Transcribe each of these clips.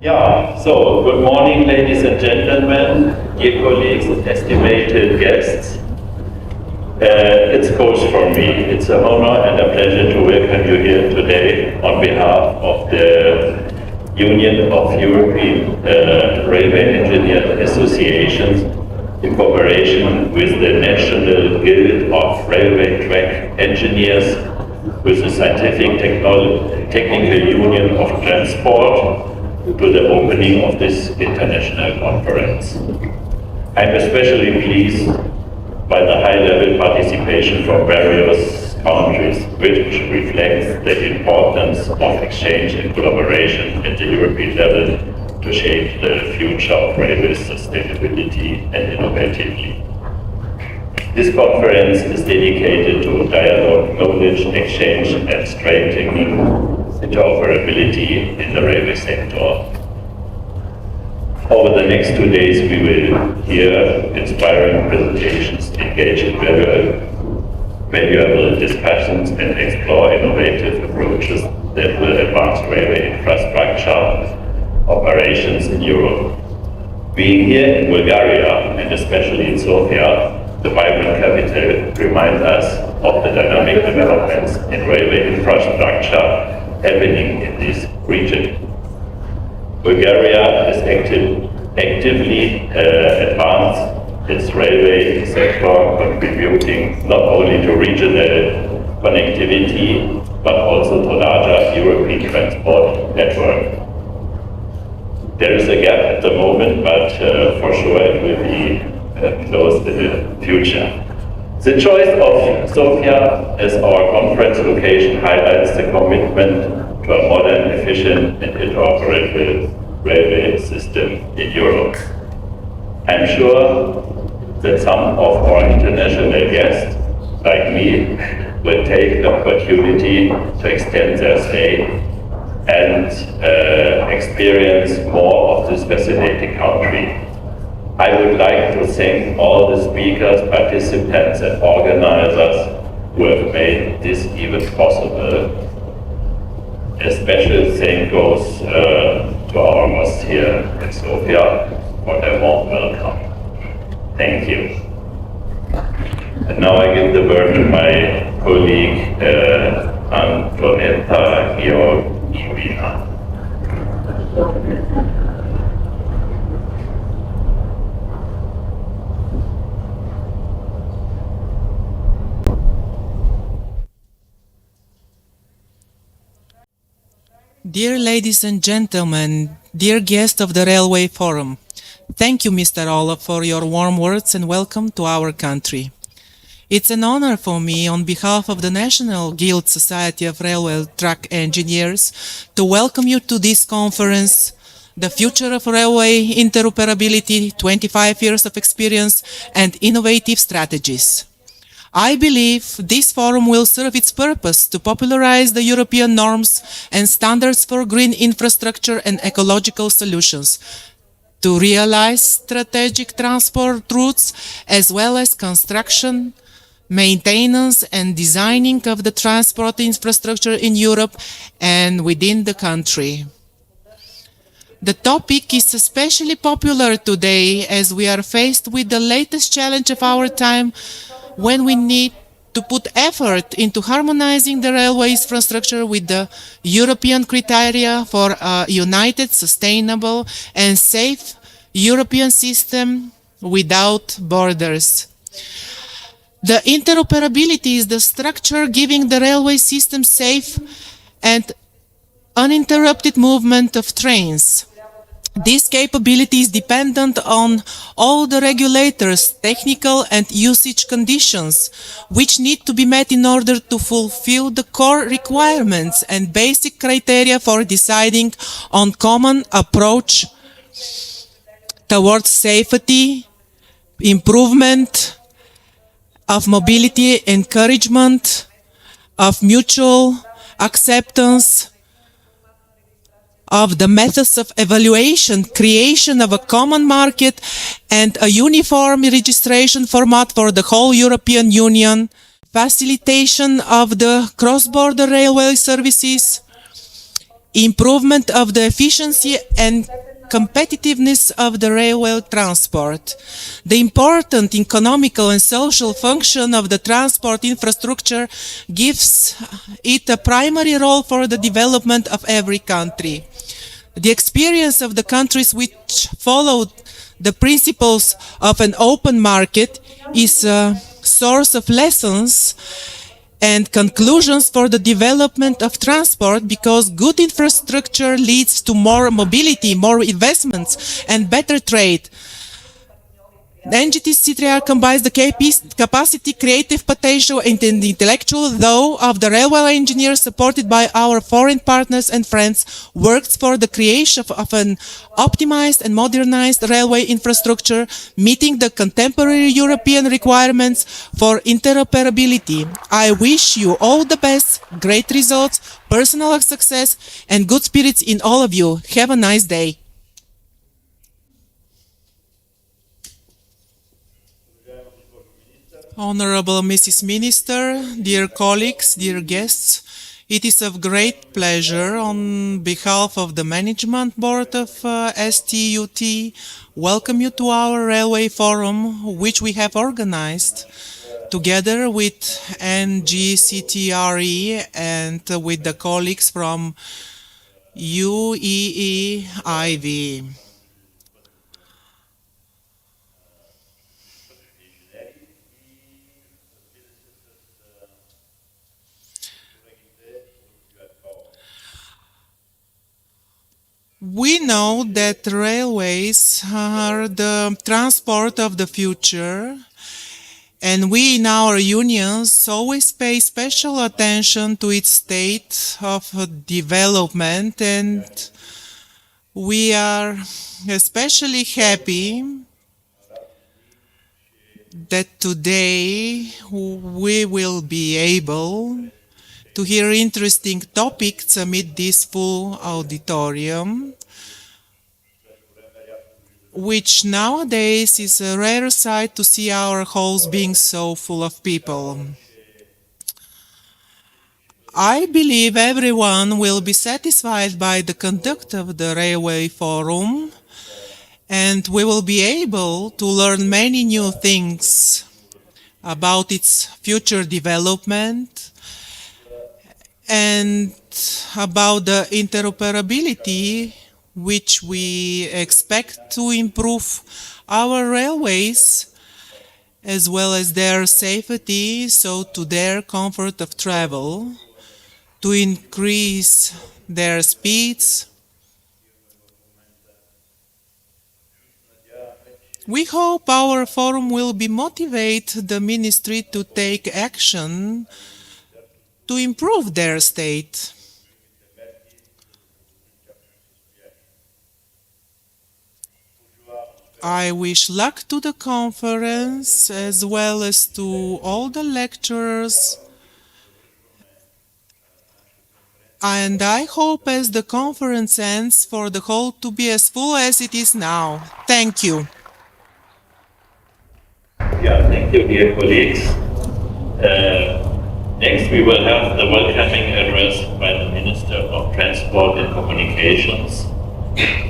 Yeah, so good morning, ladies and gentlemen, dear colleagues and estimated guests. It's both for me. It's an honor and a pleasure to welcome you here today on behalf of the Union of European Railway Engineers Associations in cooperation with the National Guild of Railway Track Engineers, with the Scientific Technical Union of Transport, to the opening of this international conference. I'm especially pleased by the high-level participation from various countries, which reflects the importance of exchange and collaboration at the European level to shape the future of railway sustainability and innovatively. This conference is dedicated to dialogue, knowledge exchange, and strengthening interoperability in the railway sector. Over the next 2 days, we will hear inspiring presentations, engage in valuable discussions, and explore innovative approaches that will advance railway infrastructure operations in Europe. Being here in Bulgaria, and especially in Sofia, the vibrant capital, reminds us of the dynamic developments in railway infrastructure happening in this region. Bulgaria is actively advanced its railway sector, contributing not only to regional connectivity, but also to larger European transport network. There is a gap at the moment, but for sure it will be closed in the future. The choice of Sofia as our conference location highlights the commitment to a modern, efficient, and interoperable railway system in Europe. I'm sure that some of our international guests, like me, will take the opportunity to extend their stay and experience more of this fascinating country. I would like to thank all the speakers, participants, and organizers who have made this event possible. A special thank goes to our host here in Sofia for their warm welcome. Thank you. And now I give the word to my colleague Antoaneta Georgieva. Dear ladies and gentlemen, dear guests of the Railway Forum, thank you, Mr. Olaf, for your warm words and welcome to our country. It's an honor for me, on behalf of the National Guild Society of Railway Track Engineers, to welcome you to this conference, The Future of Railway Interoperability, 25 Years of Experience and Innovative Strategies. I believe this forum will serve its purpose to popularize the European norms and standards for green infrastructure and ecological solutions, to realize strategic transport routes, as well as construction, maintenance and designing of the transport infrastructure in Europe and within the country. The topic is especially popular today as we are faced with the latest challenge of our time, when we need to put effort into harmonizing the railway infrastructure with the European criteria for a united, sustainable and safe European system without borders. The interoperability is the structure giving the railway system safe and uninterrupted movement of trains. This capability is dependent on all the regulators' technical and usage conditions, which need to be met in order to fulfill the core requirements and basic criteria for deciding on common approach towards safety, improvement of mobility, encouragement of mutual acceptance of the methods of evaluation, creation of a common market and a uniform registration format for the whole European Union, facilitation of the cross-border railway services, improvement of the efficiency and competitiveness of the railway transport, the important economical and social function of the transport infrastructure gives it a primary role for the development of every country. The experience of the countries which followed the principles of an open market is a source of lessons and conclusions for the development of transport, because good infrastructure leads to more mobility, more investments, and better trade. The NGSRTE combines the capacity, creative potential, and the intellectual though of the railway engineers, supported by our foreign partners and friends, works for the creation of an optimized and modernized railway infrastructure, meeting the contemporary European requirements for interoperability. I wish you all the best, great results, personal success, and good spirits in all of you. Have a nice day. Honorable Mrs. Minister, dear colleagues, dear guests, it is of great pleasure on behalf of the Management Board of STUT welcome you to our Railway Forum, which we have organized together with NGSRTE and with the colleagues from UEEIV. We know that railways are the transport of the future, and we in our unions always pay special attention to its state of development, and we are especially happy that today we will be able to hear interesting topics amid this full auditorium, which nowadays is a rare sight to see our halls being so full of people. I believe everyone will be satisfied by the conduct of the Railway Forum, and we will be able to learn many new things about its future development and about the interoperability which we expect to improve our railways as well as their safety, so to their comfort of travel, to increase their speeds. We hope our forum will be motivate the ministry to take action to improve their state. I wish luck to the conference as well as to all the lecturers, and I hope as the conference ends for the hall to be as full as it is now. Thank you. Yeah, thank you, dear colleagues. Next, we will have the welcoming address by the Minister of Transport and Communications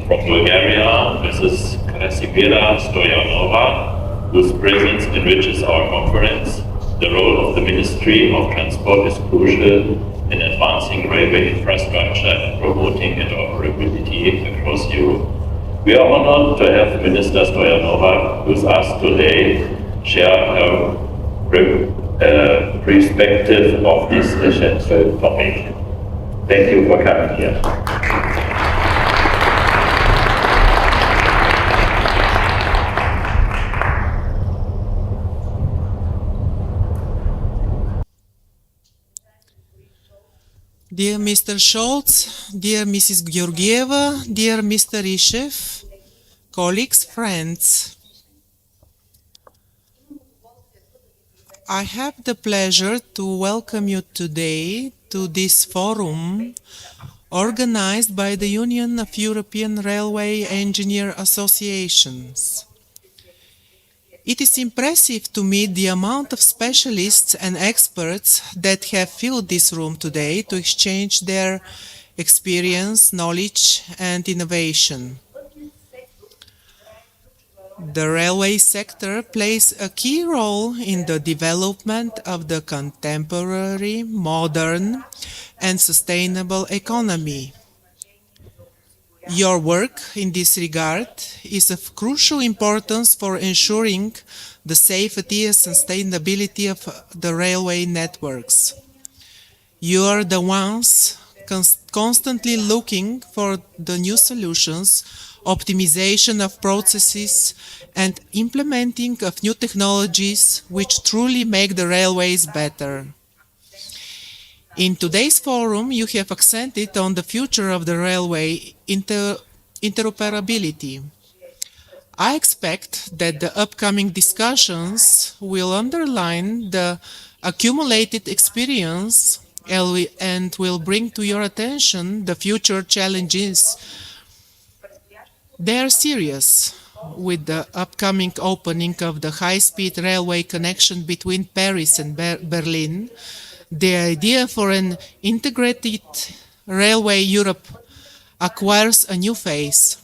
from Bulgaria, Mrs. Krasimira Stoyanova, whose presence enriches our conference. The role of the Ministry of Transport is crucial in advancing railway infrastructure and promoting interoperability across Europe. We are honored to have Minister Stoyanova with us today share her perspective of this essential topic. Thank you for coming here. Dear Mr. Scholtz, dear Mrs. Georgieva, dear Mr. Ishev, colleagues, friends, I have the pleasure to welcome you today to this forum organized by the Union of European Railway Engineer Associations. It is impressive to meet the amount of specialists and experts that have filled this room today to exchange their experience, knowledge, and innovation. The railway sector plays a key role in the development of the contemporary, modern, and sustainable economy. Your work in this regard is of crucial importance for ensuring the safety and sustainability of the railway networks. You are the ones constantly looking for the new solutions, optimization of processes, and implementing of new technologies which truly make the railways better. In today's forum, you have accented on the future of the railway interoperability. I expect that the upcoming discussions will underline the accumulated experience and will bring to your attention the future challenges. They are serious. With the upcoming opening of the high-speed railway connection between Paris and Berlin, the idea for an integrated railway Europe acquires a new phase.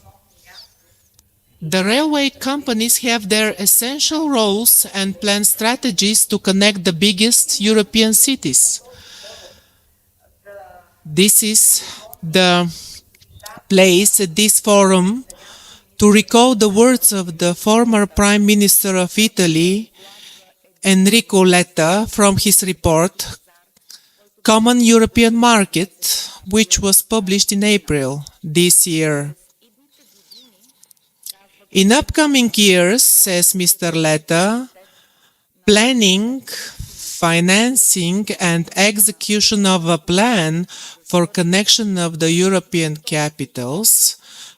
The railway companies have their essential roles and plan strategies to connect the biggest European cities. This is the place at this forum to recall the words of the former Prime Minister of Italy, Enrico Letta, from his report, Common European Market, which was published in April this year. In upcoming years, says Mr. Letta, planning, financing and execution of a plan for connection of the European capitals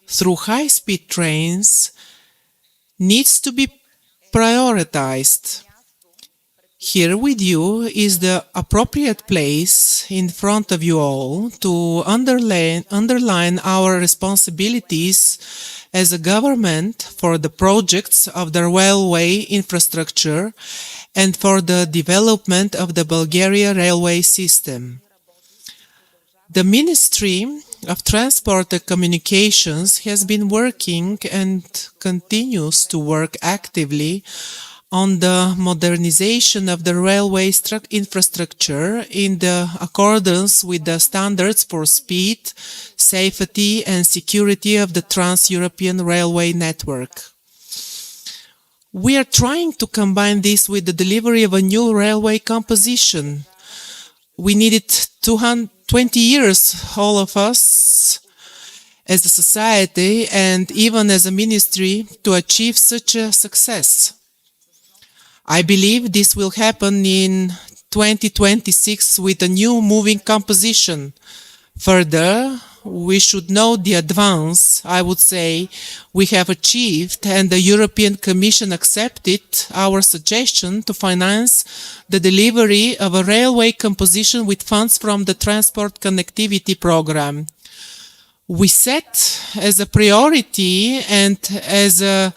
through high-speed trains needs to be prioritized. Here with you is the appropriate place in front of you all to underline our responsibilities as a government for the projects of the railway infrastructure and for the development of the Bulgaria railway system. The Ministry of Transport and Communications has been working and continues to work actively on the modernization of the railway infrastructure in accordance with the standards for speed, safety and security of the Trans-European Railway Network. We are trying to combine this with the delivery of a new railway composition. We needed 20 years, all of us, as a society and even as a ministry, to achieve such a success. I believe this will happen in 2026 with a new moving composition. Further, we should note the advance, I would say, we have achieved, and the European Commission accepted our suggestion to finance the delivery of a railway composition with funds from the Transport Connectivity Program. We set as a priority and as a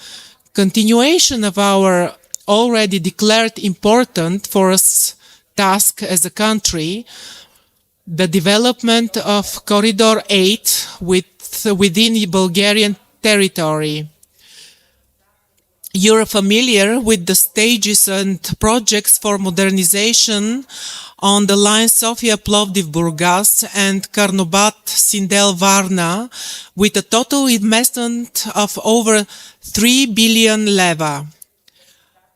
continuation of our already declared important for us task as a country, the development of Corridor 8 within the Bulgarian territory. You're familiar with the stages and projects for modernization on the line Sofia-Plovdiv-Burgas and Karnobat-Sindel-Varna with a total investment of over 3 billion leva.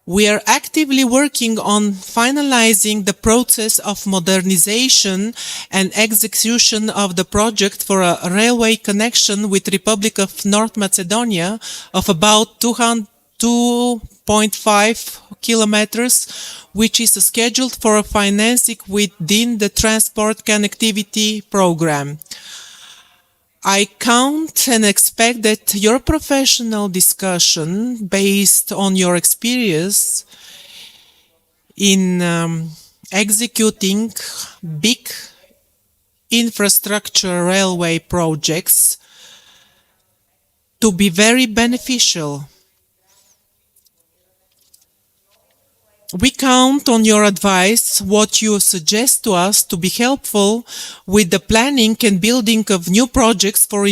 We are actively working on finalizing the process of modernization and execution of the project for a railway connection with Republic of North Macedonia of about 2.5 kilometers, which is scheduled for financing within the Transport Connectivity Program. I count and expect that your professional discussion, based on your experience in executing big infrastructure railway projects, to be very beneficial. We count on your advice, what you suggest to us to be helpful with the planning and building of new projects for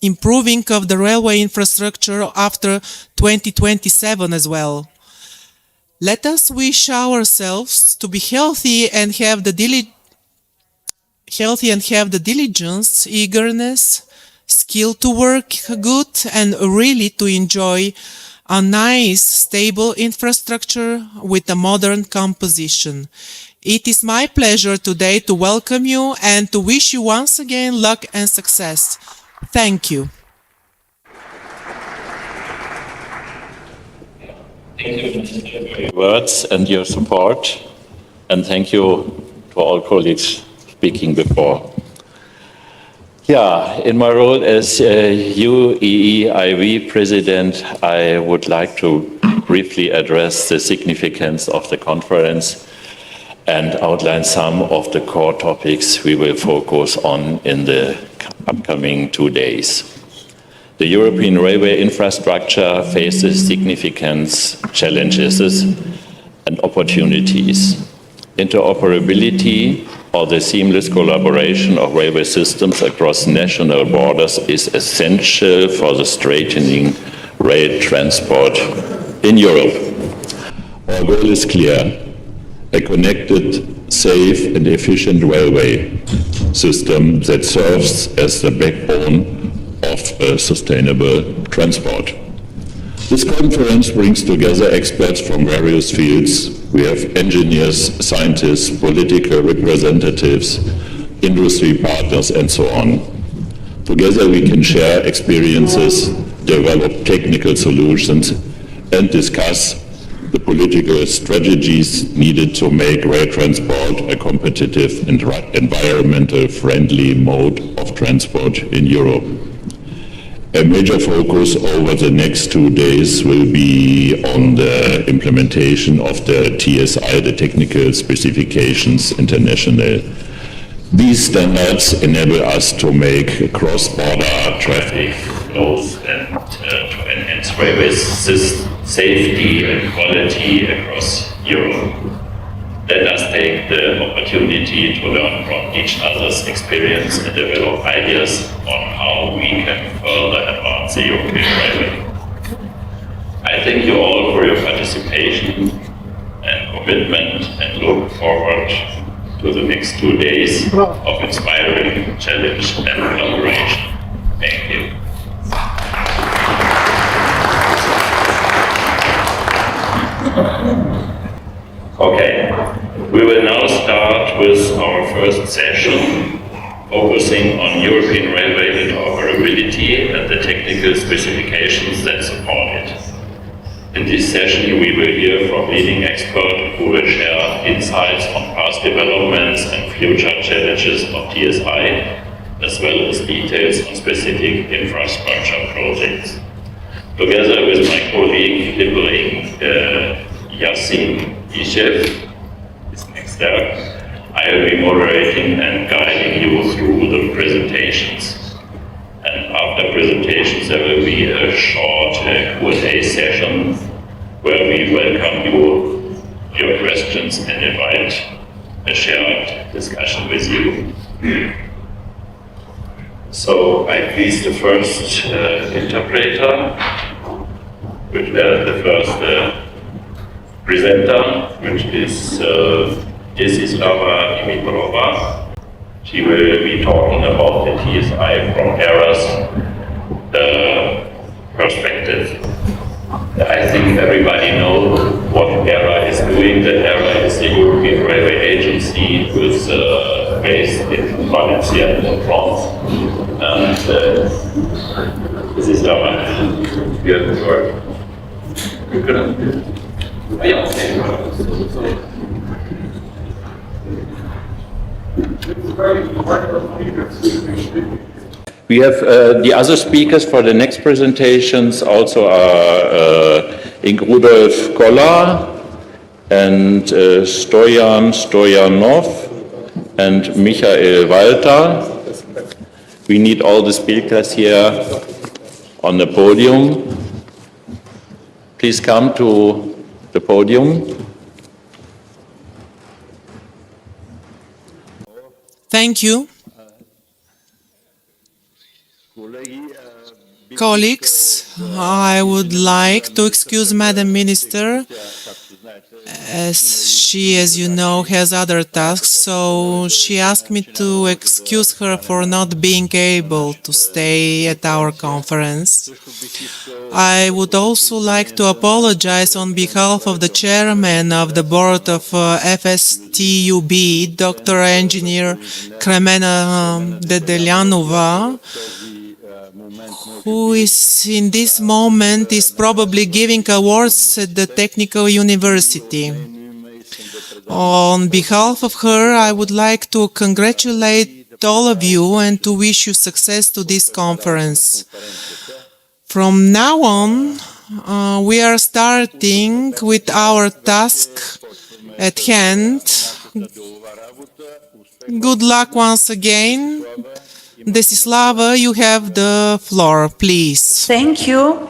improving of the railway infrastructure after 2027 as well. Let us wish ourselves to be healthy and have the diligence, eagerness, skill to work good and really to enjoy a nice, stable infrastructure with a modern composition. It is my pleasure today to welcome you and to wish you once again luck and success. Thank you. Thank you, Mr. Chair, for your words and your support, and thank you to all colleagues speaking before. Yeah, in my role as UEEIV President, I would like to briefly address the significance of the conference and outline some of the core topics we will focus on in the upcoming 2 days. The European railway infrastructure faces significant challenges and opportunities. Interoperability, or the seamless collaboration of railway systems across national borders, is essential for the straightening rail transport in Europe. Our goal is clear: a connected, safe and efficient railway system that serves as the backbone of sustainable transport. This conference brings together experts from various fields. We have engineers, scientists, political representatives, industry partners, and so on. Together we can share experiences, develop technical solutions, and discuss the political strategies needed to make rail transport a competitive and environmental friendly mode of transport in Europe. A major focus over the next 2 days will be on the implementation of the TSI, the Technical Specifications International. These standards enable us to make cross-border traffic flows and to enhance railway safety and quality across Europe. Let us take the opportunity to learn from each other's experience and develop ideas on how we can further advance the European railway. I thank you all for your participation and commitment and look forward to the next 2 days of inspiring challenge and collaboration. Thank you. Okay, we will now start with our first session, focusing on European railway interoperability and the technical specifications that support it. In this session, we will hear from leading experts who will share insights on past developments and future challenges of TSI, as well as details on specific infrastructure projects. Together with my colleague Dipl, Yasen, Ishev is next there, I will be moderating and guiding you through the presentations. And after presentations, there will be a short Q&A session where we welcome your questions and invite a shared discussion with you. So I please the first interpreter, which the first presenter, which is Desislava Dimitrova. She will be talking about the TSI from ERA's perspective. I think everybody knows what ERA is doing. The ERA is the European Railway Agency with based in Valencia in France. And Desislava, you have the word. We have the other speakers for the next presentations also are Rudolf Koller and Stoyanova and Michael Walter. We need all the speakers here on the podium. Please come to the podium. Thank you. Colleagues, I would like to excuse Madam Minister, as she, as you know, has other tasks, so she asked me to excuse her for not being able to stay at our conference. I would also like to apologize on behalf of the chairman of the board of FSTUB, Dr. Engineer Krasimira Delianova, who is in this moment is probably giving awards at the Technical University. On behalf of her, I would like to congratulate all of you and to wish you success to this conference. From now on, we are starting with our task at hand. Good luck once again. Desislava, you have the floor, please. Thank you.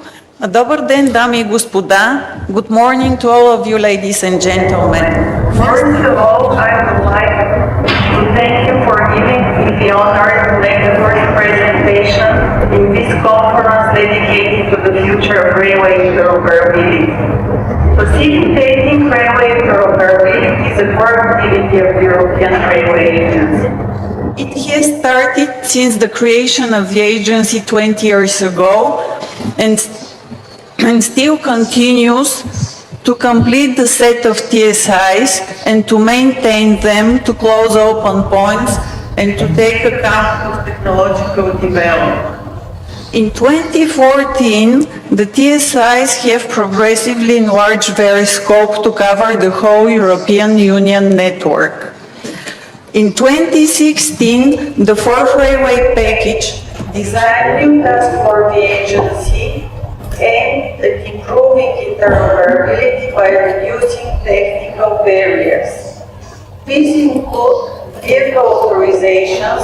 Добър ден, дами и господа. Good morning to all of you, ladies and gentlemen. First of all, I would like to thank you for giving me the honor to make the first presentation in this conference dedicated to the future of railway interoperability. Facilitating railway interoperability is a core activity of the European Railway Agency. It has started since the creation of the agency 20 years ago and still continues to complete the set of TSIs and to maintain them, to close open points and to take account of technological development. In 2014, the TSIs have progressively enlarged their scope to cover the whole European Union network. In 2016, the fourth railway package designed new tasks for the agency aimed at improving interoperability by reducing technical barriers. These include vehicle authorizations,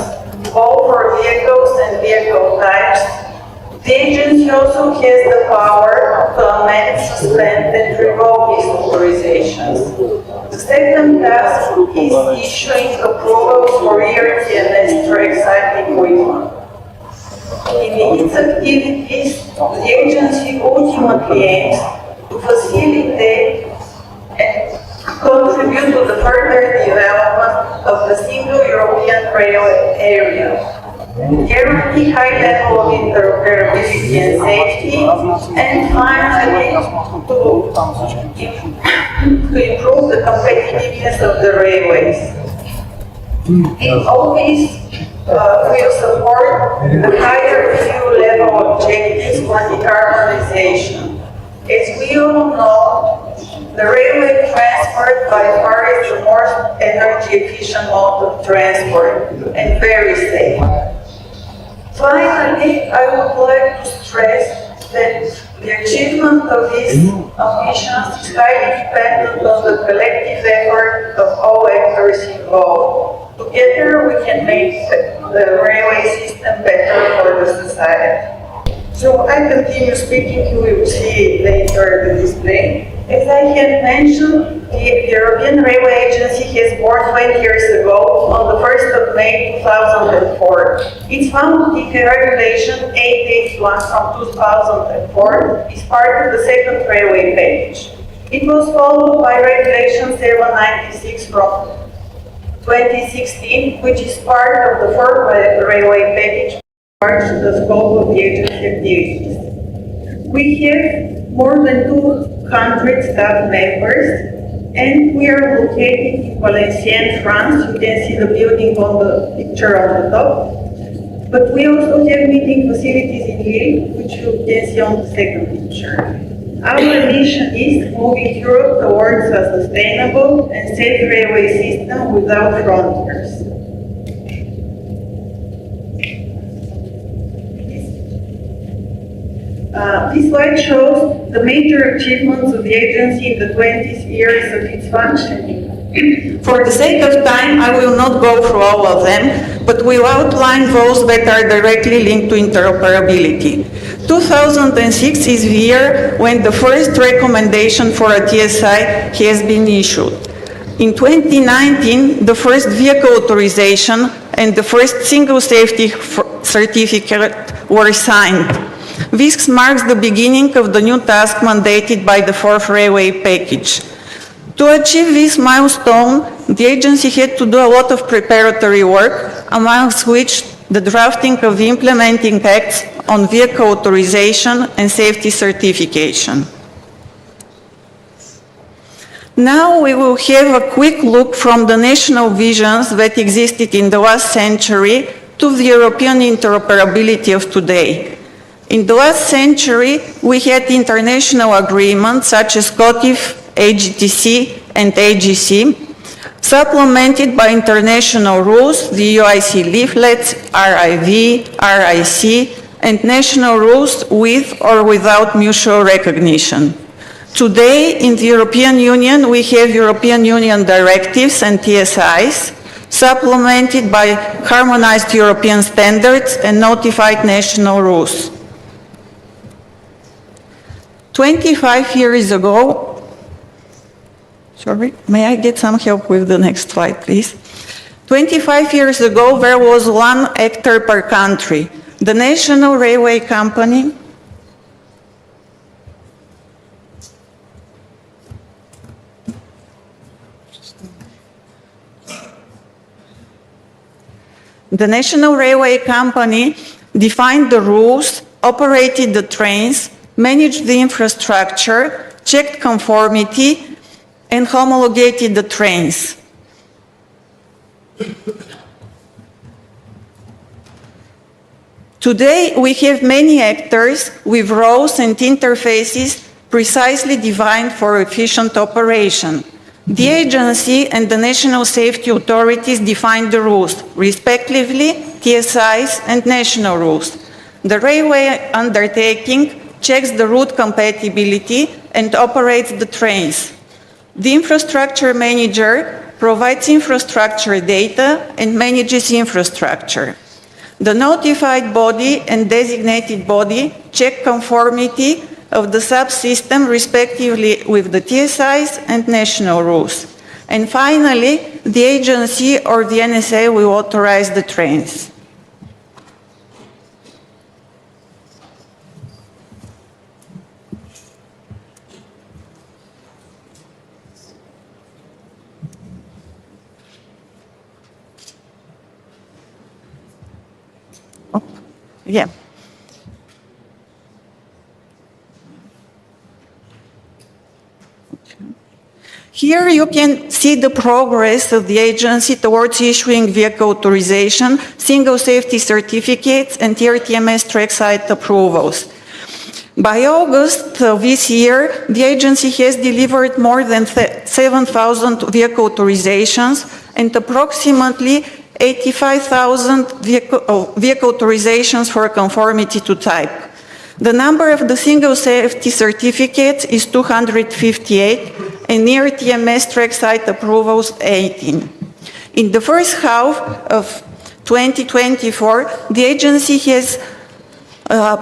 both for vehicles and vehicle types. The agency also has the power to amend, suspend, and revoke these authorizations. The second task is issuing approvals for ERTMS trackside equipment. In its activities, the agency ultimately aims to facilitate and contribute to the further development of the single European railway area, guarantee high level of interoperability and safety, and finally to improve the competitiveness of the railways. In all these, will support the higher fuel level objectives for decarbonization. As we all know, the railway transport by far is the most energy efficient mode of transport and very safe. Finally, I would like to stress that the achievement of these ambitions is highly dependent on the collective effort of all actors involved. Together we can make the railway system better for the society. So I continue speaking, you will see later the display. As I had mentioned, the European Railway Agency has born 20 years ago on the 1st of May 2004. Its founding regulation 881 from 2004 is part of the second railway package. It was followed by regulation 796 from 2016, which is part of the fourth railway package, part of the scope of the agency activities. We have more than 200 staff members, and we are located in Valenciennes, France. You can see the building on the picture on the top. But we also have meeting facilities in Lille, which you can see on the second picture. Our mission is moving Europe towards a sustainable and safe railway system without frontiers. This slide shows the major achievements of the agency in the 20 years of its functioning. For the sake of time, I will not go through all of them, but will outline those that are directly linked to interoperability. 2006 is the year when the first recommendation for a TSI has been issued. In 2019, the first vehicle authorization and the first single safety certificate were signed. This marks the beginning of the new task mandated by the fourth railway package. To achieve this milestone, the agency had to do a lot of preparatory work, amongst which the drafting of the implementing acts on vehicle authorization and safety certification. Now we will have a quick look from the national visions that existed in the last century to the European interoperability of today. In the last century, we had international agreements such as COTIF, AGTC, and AGC, supplemented by international rules, the UIC leaflets, RIV, RIC, and national rules with or without mutual recognition. Today, in the European Union, we have European Union directives and TSIs, supplemented by harmonized European standards and notified national rules. 25 years ago, sorry, may I get some help with the next slide, please? 25 years ago, there was one actor per country, the National Railway Company. The National Railway Company defined the rules, operated the trains, managed the infrastructure, checked conformity, and homologated the trains. Today, we have many actors with roles and interfaces precisely designed for efficient operation. The agency and the national safety authorities define the rules, respectively, TSIs and national rules. The railway undertaking checks the route compatibility and operates the trains. The infrastructure manager provides infrastructure data and manages infrastructure. The notified body and designated body check conformity of the subsystem respectively with the TSIs and national rules. And finally, the agency or the NSA will authorize the trains. Oh, yeah. Here you can see the progress of the agency towards issuing vehicle authorization, single safety certificates, and RTMS trackside approvals. By August of this year, the agency has delivered more than 7,000 vehicle authorizations and approximately 85,000 vehicle authorizations for conformity to type. The number of the single safety certificates is 258, and near TMS trackside approvals 18. In the first half of 2024, the agency has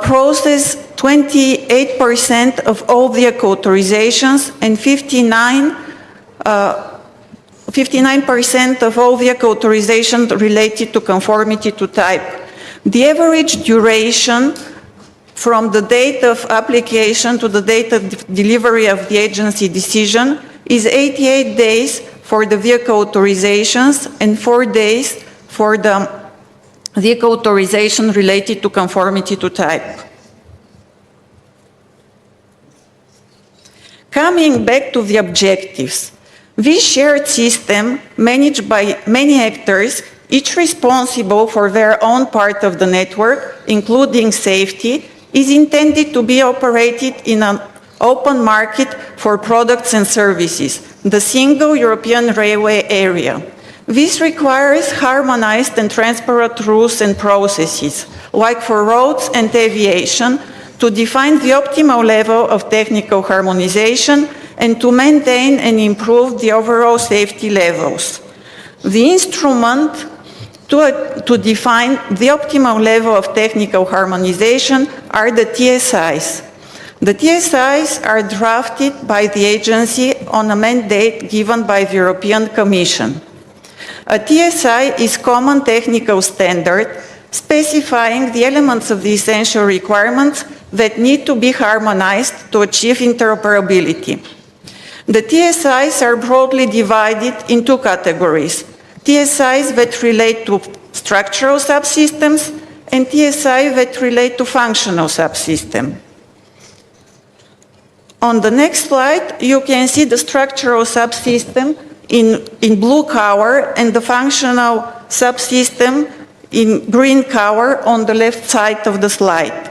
processed 28% of all vehicle authorizations and 59% of all vehicle authorizations related to conformity to type. The average duration from the date of application to the date of delivery of the agency decision is 88 days for the vehicle authorizations and 4 days for the vehicle authorization related to conformity to type. Coming back to the objectives, this shared system, managed by many actors, each responsible for their own part of the network, including safety, is intended to be operated in an open market for products and services, the single European railway area. This requires harmonized and transparent rules and processes, like for roads and aviation, to define the optimal level of technical harmonization and to maintain and improve the overall safety levels. The instrument to define the optimal level of technical harmonization are the TSIs. The TSIs are drafted by the agency on a mandate given by the European Commission. A TSI is common technical standard specifying the elements of the essential requirements that need to be harmonized to achieve interoperability. The TSIs are broadly divided in two categories: TSIs that relate to structural subsystems and TSIs that relate to functional subsystems. On the next slide, you can see the structural subsystem in blue color and the functional subsystem in green color on the left side of the slide.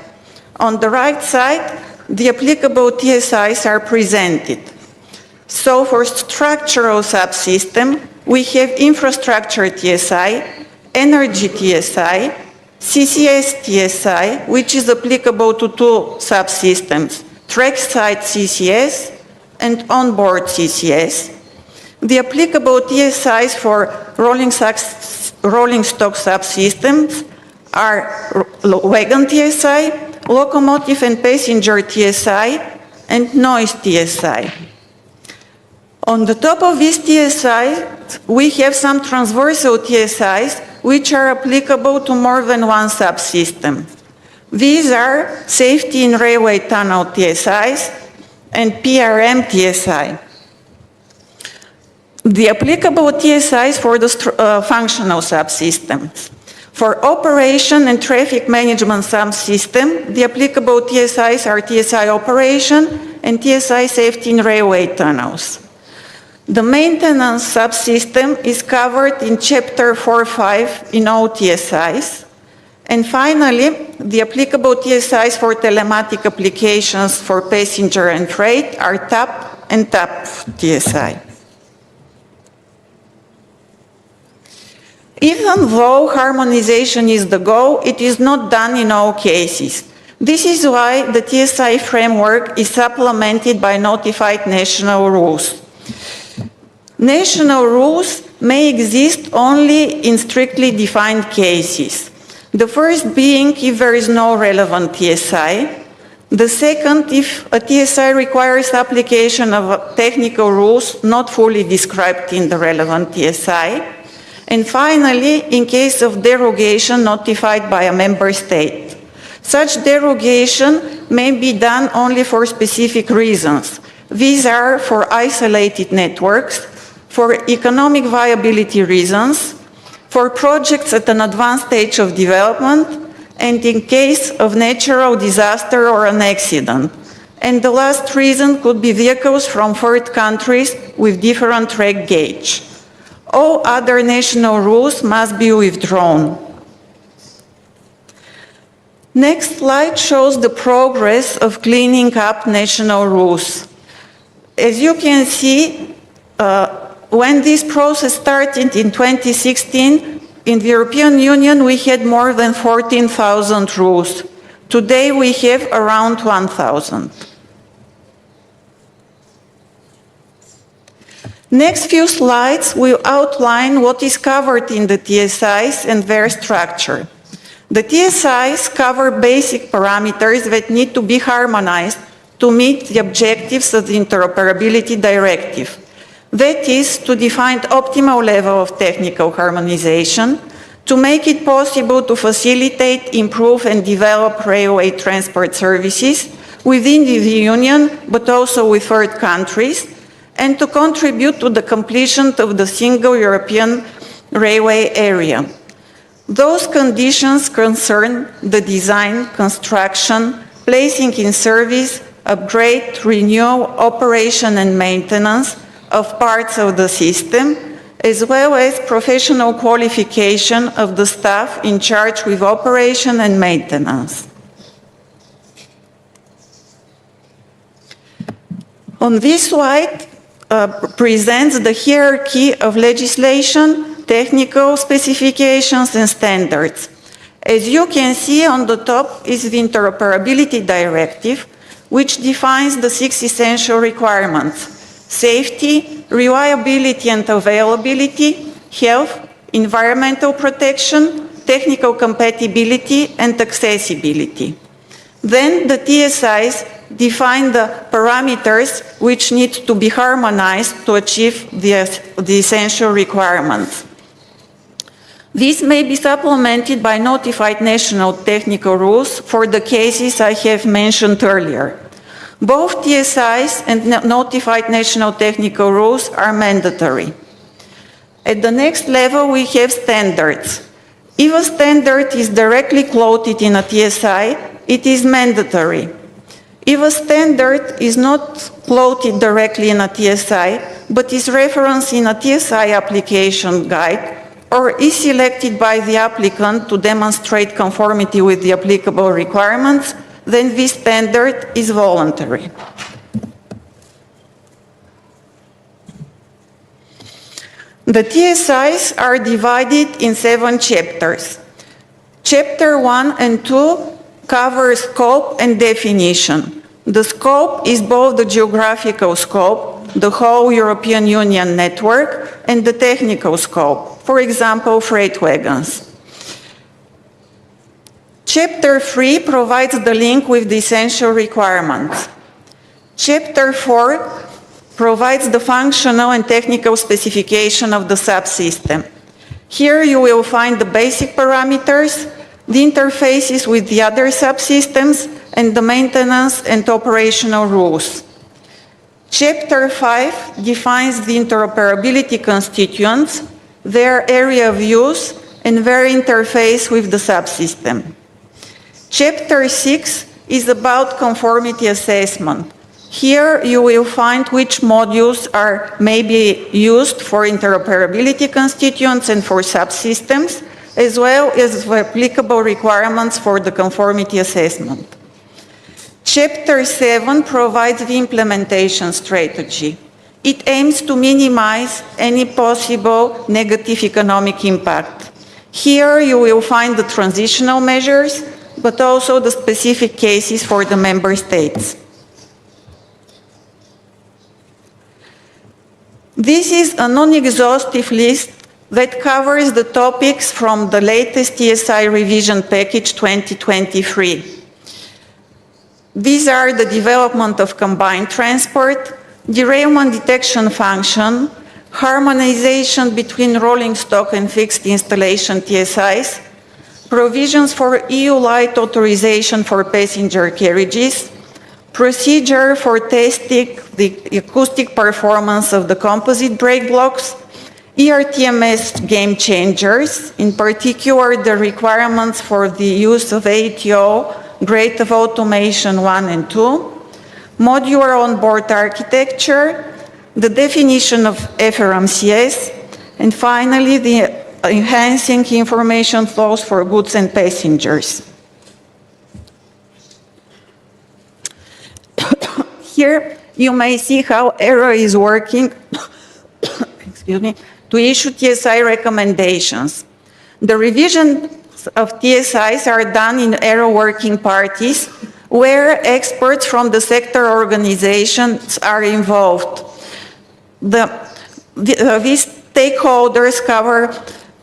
On the right side, the applicable TSIs are presented. So for structural subsystem, we have infrastructure TSI, energy TSI, CCS TSI, which is applicable to two subsystems, trackside CCS and onboard CCS. The applicable TSIs for rolling stock subsystems are wagon TSI, locomotive and passenger TSI, and noise TSI. On the top of these TSIs, we have some transversal TSIs which are applicable to more than one subsystem. These are safety in railway tunnel TSIs and PRM TSI. The applicable TSIs for the functional subsystems. For operation and traffic management subsystem, the applicable TSIs are TSI operation and TSI safety in railway tunnels. The maintenance subsystem is covered in Chapter 4.5 in all TSIs. And finally, the applicable TSIs for telematic applications for passenger and freight are TAP and TAP TSI. Even though harmonization is the goal, it is not done in all cases. This is why the TSI framework is supplemented by notified national rules. National rules may exist only in strictly defined cases. The first being if there is no relevant TSI. The second, if a TSI requires application of technical rules not fully described in the relevant TSI. And finally, in case of derogation notified by a member state. Such derogation may be done only for specific reasons. These are for isolated networks, for economic viability reasons, for projects at an advanced stage of development, and in case of natural disaster or an accident. And the last reason could be vehicles from third countries with different track gauge. All other national rules must be withdrawn. Next slide shows the progress of cleaning up national rules. As you can see, when this process started in 2016, in the European Union we had more than 14,000 rules. Today we have around 1,000. Next few slides will outline what is covered in the TSIs and their structure. The TSIs cover basic parameters that need to be harmonized to meet the objectives of the Interoperability Directive. That is, to define optimal level of technical harmonization, to make it possible to facilitate, improve and develop railway transport services within the Union, but also with third countries, and to contribute to the completion of the single European railway area. Those conditions concern the design, construction, placing in service, upgrade, renewal, operation and maintenance of parts of the system, as well as professional qualification of the staff in charge with operation and maintenance. On this slide, presents the hierarchy of legislation, technical specifications and standards. As you can see, on the top is the Interoperability Directive, which defines the 6 essential requirements: safety, reliability and availability, health, environmental protection, technical compatibility and accessibility. Then the TSIs define the parameters which need to be harmonized to achieve the essential requirements. This may be supplemented by notified national technical rules for the cases I have mentioned earlier. Both TSIs and notified national technical rules are mandatory. At the next level, we have standards. If a standard is directly quoted in a TSI, it is mandatory. If a standard is not quoted directly in a TSI, but is referenced in a TSI application guide, or is selected by the applicant to demonstrate conformity with the applicable requirements, then this standard is voluntary. The TSIs are divided in 7 chapters. Chapter 1 and 2 cover scope and definition. The scope is both the geographical scope, the whole European Union network, and the technical scope, for example, freight wagons. Chapter 3 provides the link with the essential requirements. Chapter 4 provides the functional and technical specification of the subsystem. Here you will find the basic parameters, the interfaces with the other subsystems, and the maintenance and operational rules. Chapter 5 defines the interoperability constituents, their area of use, and their interface with the subsystem. Chapter 6 is about conformity assessment. Here you will find which modules may be used for interoperability constituents and for subsystems, as well as the applicable requirements for the conformity assessment. Chapter 7 provides the implementation strategy. It aims to minimize any possible negative economic impact. Here you will find the transitional measures, but also the specific cases for the member states. This is a non-exhaustive list that covers the topics from the latest TSI revision package 2023. These are the development of combined transport, derailment detection function, harmonization between rolling stock and fixed installation TSIs, provisions for EU light authorization for passenger carriages, procedure for testing the acoustic performance of the composite brake blocks, ERTMS game changers, in particular the requirements for the use of ATO, grade of automation 1 and 2, modular onboard architecture, the definition of FRMCS, and finally the enhancing information flows for goods and passengers. Here you may see how ERA is working to issue TSI recommendations. The revisions of TSIs are done in ERA working parties where experts from the sector organizations are involved. These stakeholders cover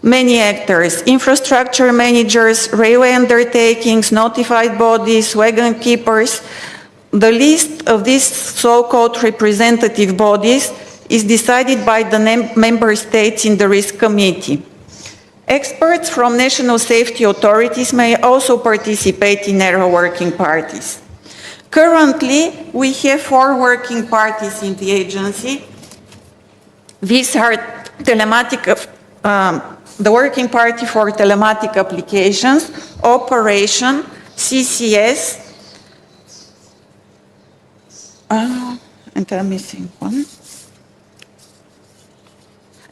many actors: infrastructure managers, railway undertakings, notified bodies, wagon keepers. The list of these so-called representative bodies is decided by the member states in the risk committee. Experts from national safety authorities may also participate in ERA working parties. Currently, we have 4 working parties in the agency. These are the working party for telematic applications, operation, CCS, and I'm missing one.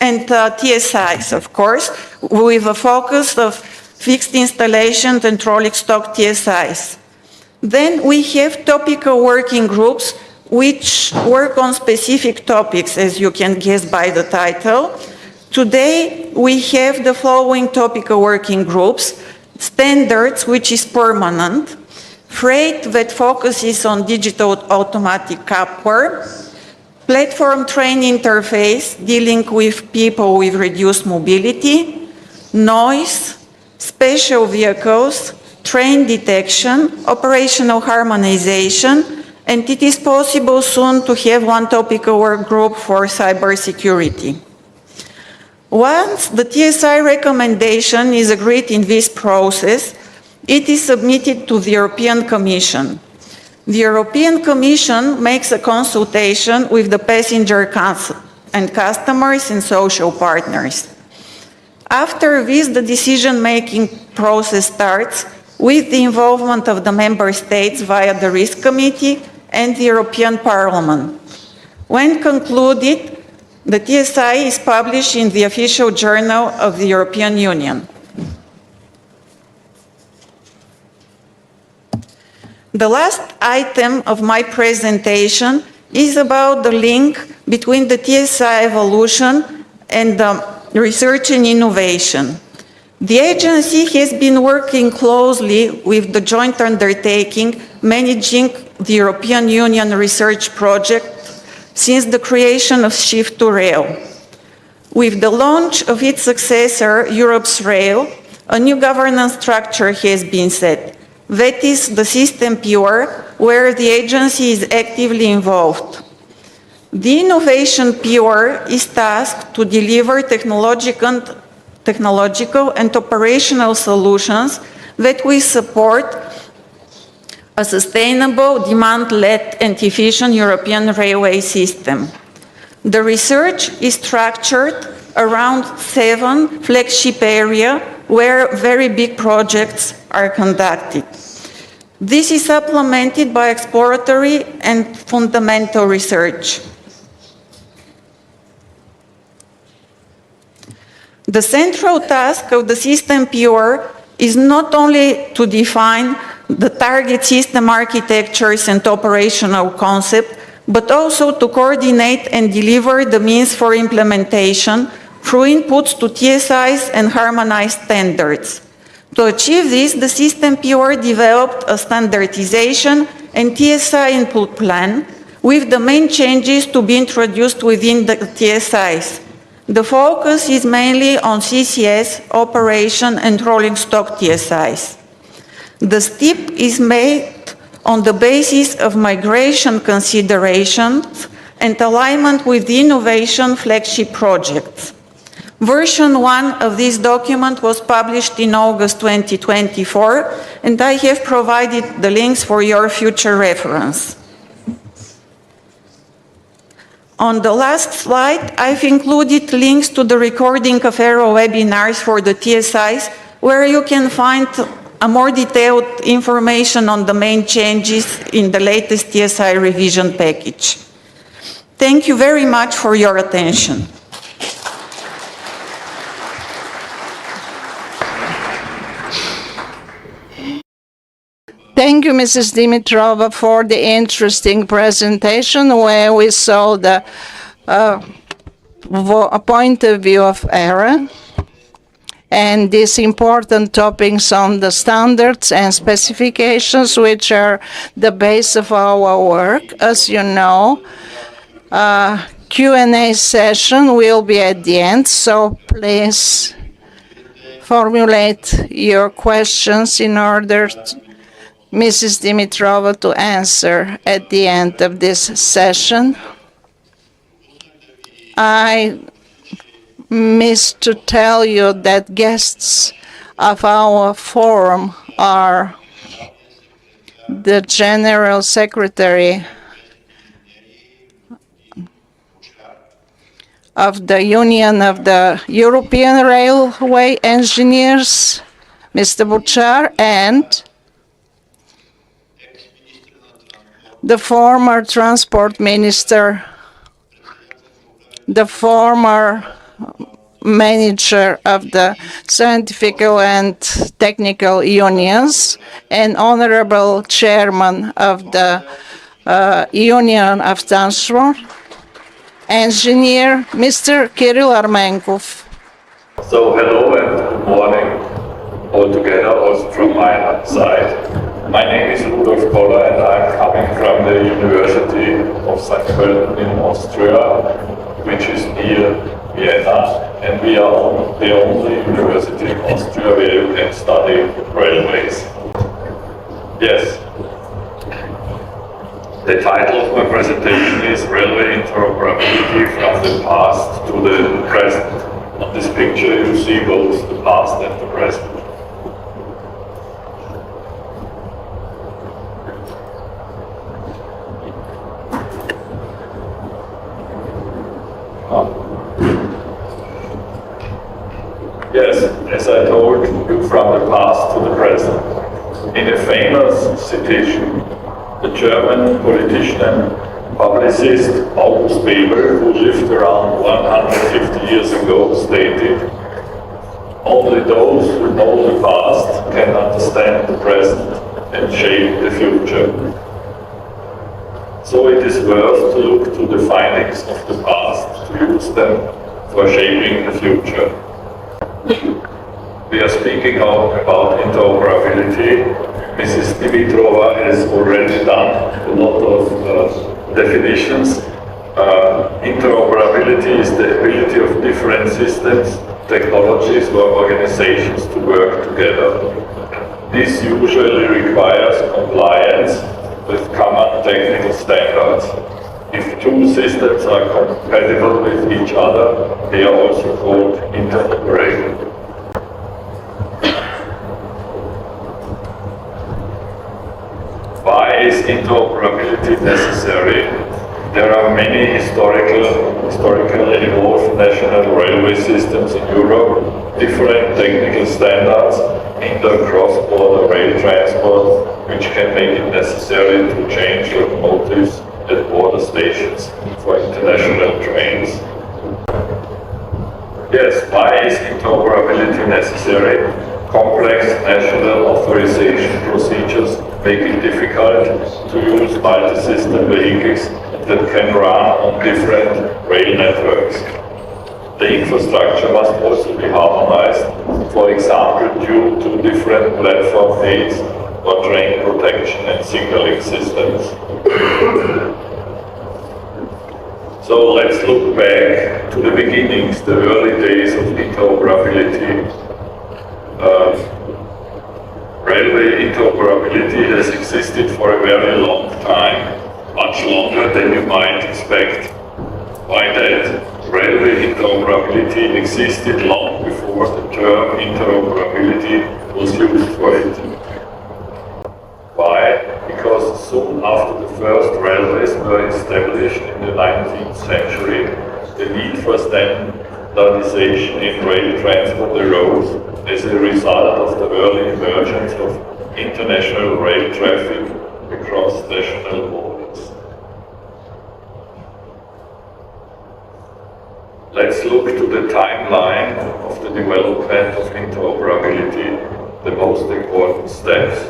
And TSIs, of course, with a focus of fixed installation and rolling stock TSIs. Then we have topical working groups which work on specific topics, as you can guess by the title. Today we have the following topical working groups: standards, which is permanent; freight, that focuses on digital automatic capture; platform train interface, dealing with people with reduced mobility; noise; special vehicles; train detection; operational harmonization; and it is possible soon to have one topical work group for cybersecurity. Once the TSI recommendation is agreed in this process, it is submitted to the European Commission. The European Commission makes a consultation with the passenger and customers and social partners. After this, the decision-making process starts with the involvement of the Member States via the Risk Committee and the European Parliament. When concluded, the TSI is published in the Official Journal of the European Union. The last item of my presentation is about the link between the TSI evolution and research and innovation. The agency has been working closely with the joint undertaking managing the European Union research project since the creation of Shift2Rail. With the launch of its successor, Europe's Rail, a new governance structure has been set. That is the system PURE, where the agency is actively involved. The innovation PURE is tasked to deliver technological and operational solutions that will support a sustainable, demand-led and efficient European railway system. The research is structured around 7 flagship areas where very big projects are conducted. This is supplemented by exploratory and fundamental research. The central task of the system PURE is not only to define the target system architectures and operational concept, but also to coordinate and deliver the means for implementation through inputs to TSIs and harmonized standards. To achieve this, the system PURE developed a standardization and TSI input plan with the main changes to be introduced within the TSIs. The focus is mainly on CCS, operation and rolling stock TSIs. The STIP is made on the basis of migration considerations and alignment with the innovation flagship projects. Version 1 of this document was published in August 2024, and I have provided the links for your future reference. On the last slide, I've included links to the recording of Aero webinars for the TSIs, where you can find a more detailed information on the main changes in the latest TSI revision package. Thank you very much for your attention. Thank you, Mrs. Dimitrova, for the interesting presentation where we saw the point of view of ERA and these important topics on the standards and specifications, which are the base of our work. As you know, Q&A session will be at the end, so please formulate your questions in order Mrs. Dimitrova to answer at the end of this session. I missed to tell you that guests of our forum are the General Secretary of the Union of the European Railway Engineers, Mr. Buchar, and the former transport minister, the former manager of the scientific and technical unions, and honorable chairman of the Union of Transport, engineer Mr. Kirill Armenkov. So hello and good morning all together, also from my side. My name is Rudolf Koller and I'm coming from the University of St. Pölten in Austria, which is near Vienna, and we are the only university in Austria where you can study railways. Yes. The title of my presentation is Railway Interoperability from the past to the present. On this picture you see both the past and the present. Yes, as I told you, from the past to the present. In a famous citation, the German politician and publicist August Bebel, who lived around 150 years ago, stated, "Only those who know the past can understand the present and shape the future." So it is worth to look to the findings of the past to use them for shaping the future. We are speaking about interoperability. Mrs. Dimitrova has already done a lot of definitions. Interoperability is the ability of different systems, technologies or organizations to work together. This usually requires compliance with common technical standards. If two systems are compatible with each other, they are also called interoperable. Why is interoperability necessary? There are many historically evolved national railway systems in Europe, different technical standards, hinder cross-border rail transport, which can make it necessary to change locomotives at border stations for international trains. Yes, why is interoperability necessary? Complex national authorization procedures make it difficult to use multi-system vehicles that can run on different rail networks. The infrastructure must also be harmonized, for example, due to different platform aids or train protection and signaling systems. So let's look back to the beginnings, the early days of interoperability. Railway interoperability has existed for a very long time, much longer than you might expect. Why that? Railway interoperability existed long before the term interoperability was used for it. Why? Because soon after the first railways were established in the 19th century, the need for standardization in rail transport arose as a result of the early emergence of international rail traffic across national borders. Let's look to the timeline of the development of interoperability, the most important steps.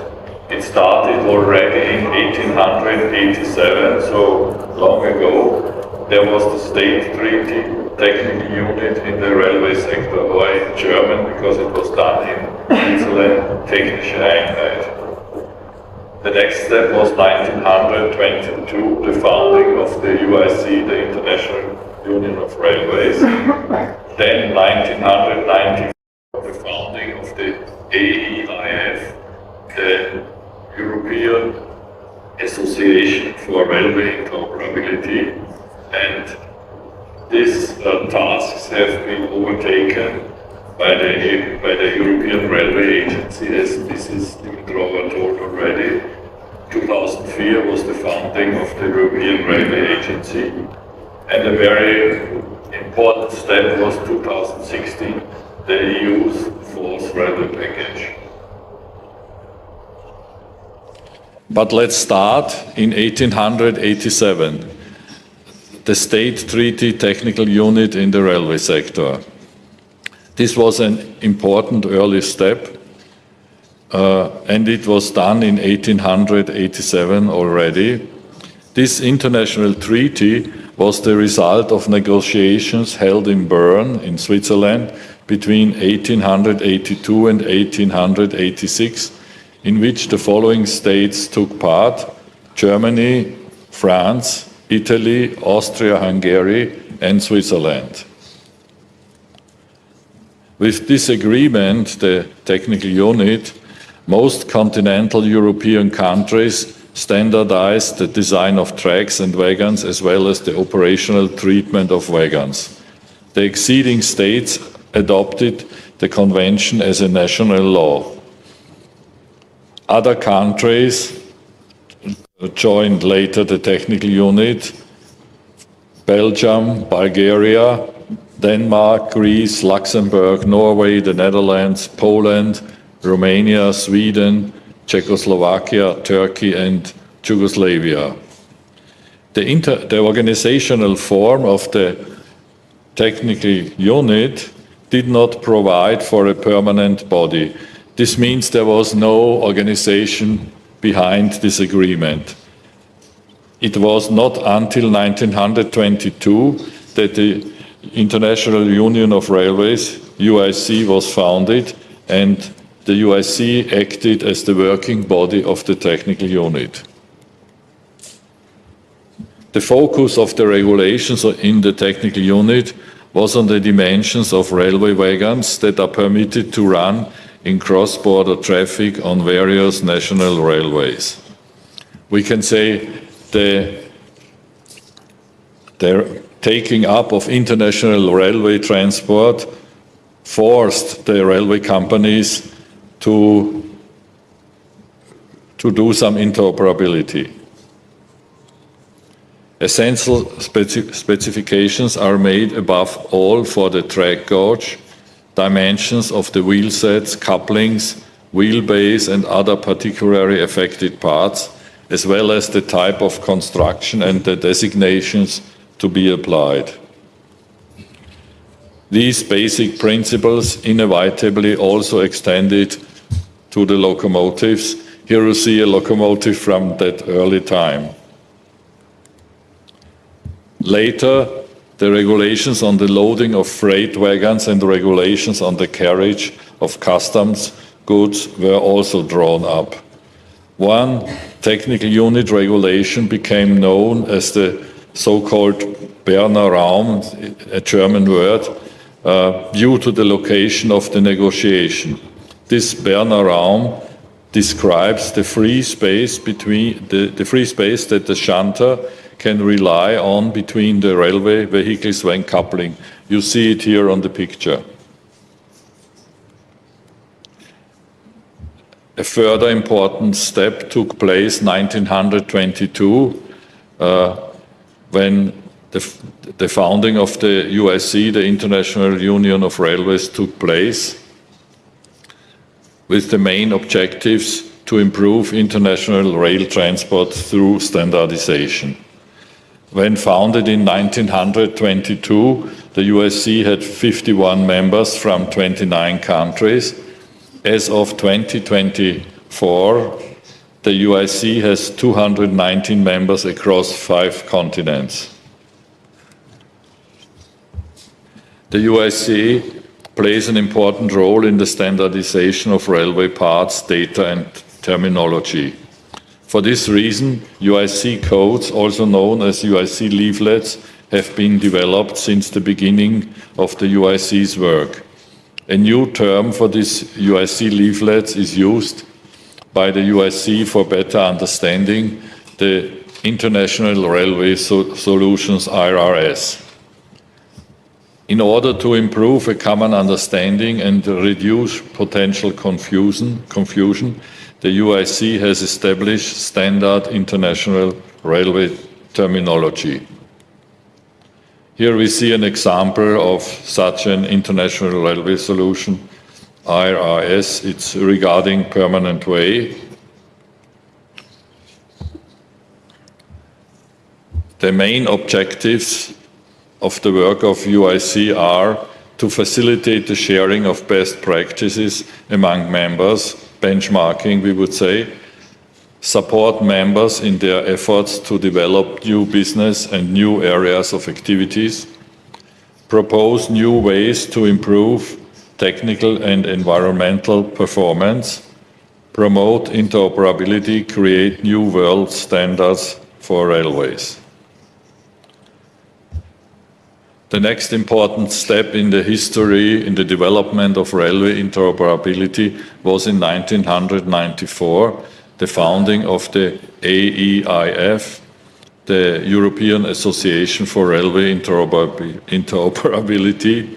It started already in 1887, so long ago. There was the State Treaty Technical Unit in the railway sector, or in German, because it was done in Switzerland, Technische Einheit. The next step was 1922, the founding of the UIC, the International Union of Railways. Then 1994, the founding of the UEEIV, the European Association for Railway Interoperability, and these tasks have been overtaken by the European Railway Agency, as Mrs. Dimitrova told already. 2004 was the founding of the European Railway Agency, and a very important step was 2016, the EU's fourth railway package. But let's start in 1887, the State Treaty Technical Unit in the railway sector. This was an important early step, and it was done in 1887 already. This international treaty was the result of negotiations held in Bern, in Switzerland, between 1882 and 1886, in which the following states took part: Germany, France, Italy, Austria-Hungary, and Switzerland. With this agreement, the technical unit, most continental European countries standardized the design of tracks and wagons as well as the operational treatment of wagons. The acceding states adopted the convention as a national law. Other countries joined later the technical unit: Belgium, Bulgaria, Denmark, Greece, Luxembourg, Norway, the Netherlands, Poland, Romania, Sweden, Czechoslovakia, Turkey, and Yugoslavia. The organizational form of the technical unit did not provide for a permanent body. This means there was no organization behind this agreement. It was not until 1922 that the International Union of Railways, UIC, was founded, and the UIC acted as the working body of the technical unit. The focus of the regulations in the technical unit was on the dimensions of railway wagons that are permitted to run in cross-border traffic on various national railways. We can say the taking up of international railway transport forced the railway companies to do some interoperability. Essential specifications are made above all for the track gauge, dimensions of the wheel sets, couplings, wheelbase, and other particularly affected parts, as well as the type of construction and the designations to be applied. These basic principles inevitably also extended to the locomotives. Here you see a locomotive from that early time. Later, the regulations on the loading of freight wagons and regulations on the carriage of customs goods were also drawn up. One technical unit regulation became known as the so-called Berner Raum, a German word, due to the location of the negotiation. This Berner Raum describes the free space between the free space that the shunter can rely on between the railway vehicles when coupling. You see it here on the picture. A further important step took place in 1922 when the founding of the UIC, the International Union of Railways, took place, with the main objectives to improve international rail transport through standardization. When founded in 1922, the UIC had 51 members from 29 countries. As of 2024, the UIC has 219 members across 5 continents. The UIC plays an important role in the standardization of railway parts, data, and terminology. For this reason, UIC codes, also known as UIC leaflets, have been developed since the beginning of the UIC's work. A new term for these UIC leaflets is used by the UIC for better understanding the International Railway Solutions IRS. In order to improve a common understanding and reduce potential confusion, the UIC has established standard international railway terminology. Here we see an example of such an international railway solution, IRS. It's regarding permanent way. The main objectives of the work of UIC are to facilitate the sharing of best practices among members, benchmarking, we would say, support members in their efforts to develop new business and new areas of activities, propose new ways to improve technical and environmental performance, promote interoperability, create new world standards for railways. The next important step in the history in the development of railway interoperability was in 1994, the founding of the AEIV, the European Association for Railway Interoperability.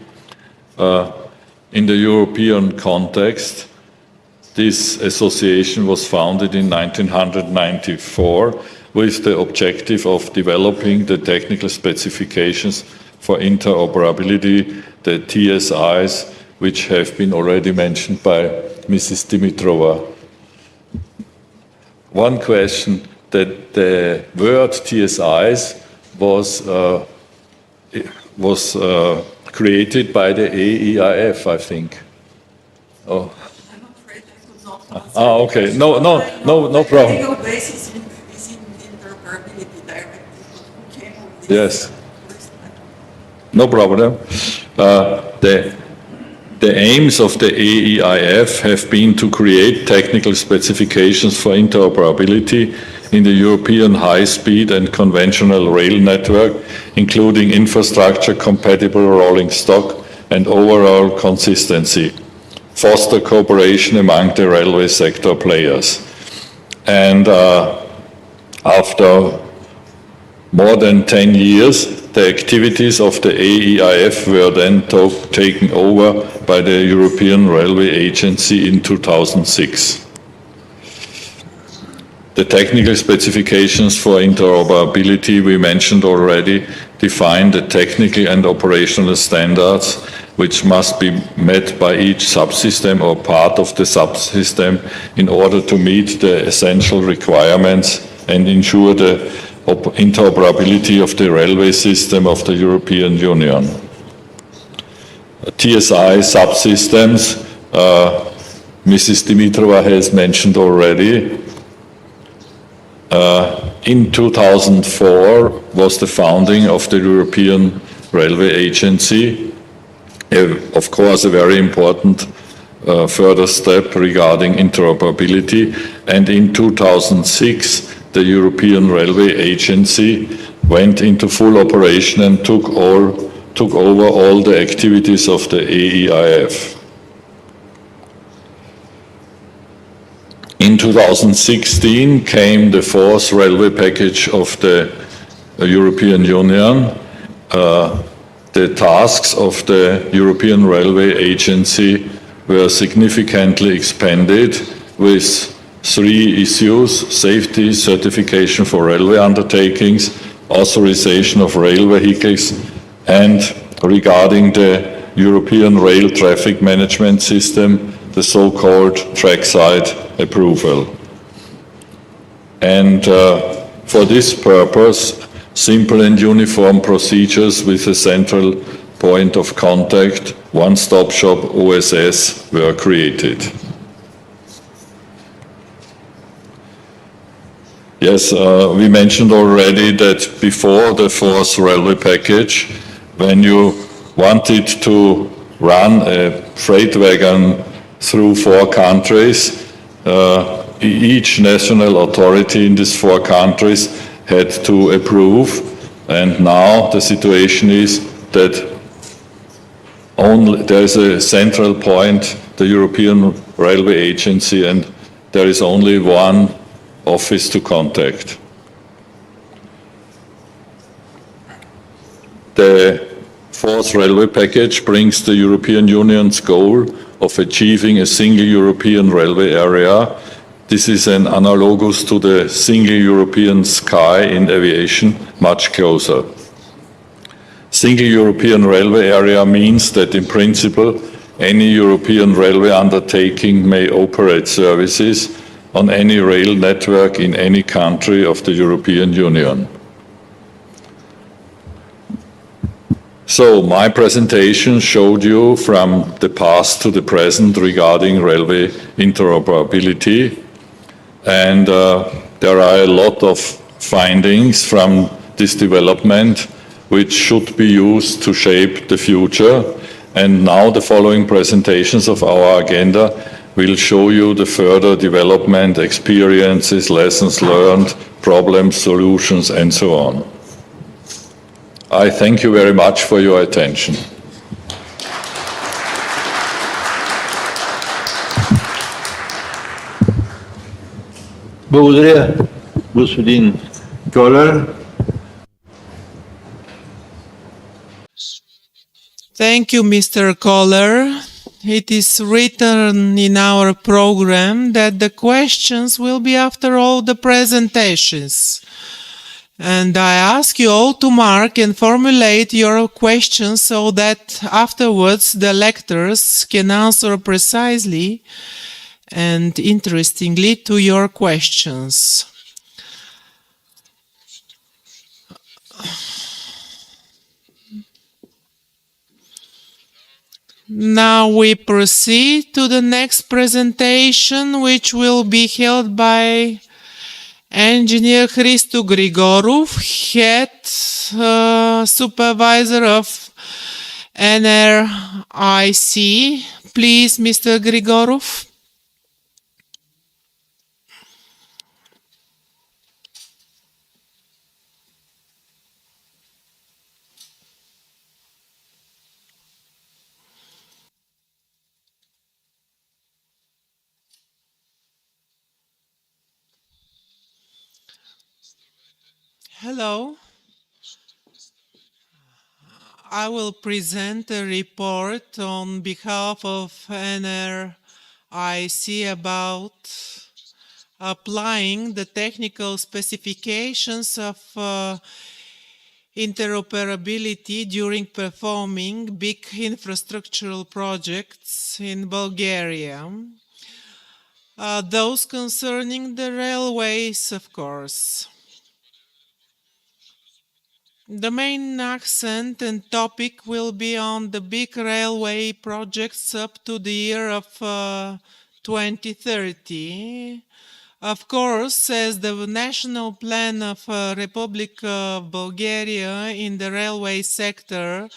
In the European context, this association was founded in 1994 with the objective of developing the technical specifications for interoperability, the TSIs, which have been already mentioned by Mrs. Dimitrova. One question, that the word TSIs was created by the EEIV, I think. Oh. I'm afraid I could not answer. Okay. No problem. The legal basis is in the interoperability directive. Who came up with Yes. this? No problem. The aims of the EEIF have been to create technical specifications for interoperability in the European high-speed and conventional rail network, including infrastructure-compatible rolling stock and overall consistency, foster cooperation among the railway sector players. And after more than 10 years, the activities of the EEIF were then taken over by the European Railway Agency in 2006. The technical specifications for interoperability we mentioned already define the technical and operational standards which must be met by each subsystem or part of the subsystem in order to meet the essential requirements and ensure the interoperability of the railway system of the European Union. TSI subsystems, Mrs. Dimitrova has mentioned already. In 2004 was the founding of the European Railway Agency, of course a very important further step regarding interoperability, and in 2006 the European Railway Agency went into full operation and took over all the activities of the EEIF. In 2016 came the fourth railway package of the European Union. The tasks of the European Railway Agency were significantly expanded with 3 issues: safety, certification for railway undertakings, authorization of rail vehicles, and regarding the European Rail Traffic Management System, the so-called trackside approval. And for this purpose, simple and uniform procedures with a central point of contact, one-stop shop OSS, were created. Yes, we mentioned already that before the fourth railway package, when you wanted to run a freight wagon through 4 countries, each national authority in these 4 countries had to approve, and now the situation is that there is a central point, the European Railway Agency, and there is only one office to contact. The fourth railway package brings the European Union's goal of achieving a single European railway area. This is an analogous to the single European sky in aviation, much closer. Single European railway area means that in principle, any European railway undertaking may operate services on any rail network in any country of the European Union. So my presentation showed you from the past to the present regarding railway interoperability, and there are a lot of findings from this development which should be used to shape the future. And now the following presentations of our agenda will show you the further development, experiences, lessons learned, problems, solutions, and so on. I thank you very much for your attention. Благодаря, господин Koller. Thank you, Mr. Koller. it is written in our program that the questions will be after all the presentations. And I ask you all to mark and formulate your questions so that afterwards the lectors can answer precisely and interestingly to your questions. Now we proceed to the next presentation, which will be held by Engineer Hristo Grigorov, Head Supervisor of NRIC. Please, Mr. Grigorov. Hello. I will present a report on behalf of NRIC about applying the technical specifications of interoperability during performing big infrastructural projects in Bulgaria. Those concerning the railways, of course. The main accent and topic will be on the big railway projects up to the year of 2030. Of course, as the national plan of Republic of Bulgaria in the railway sector,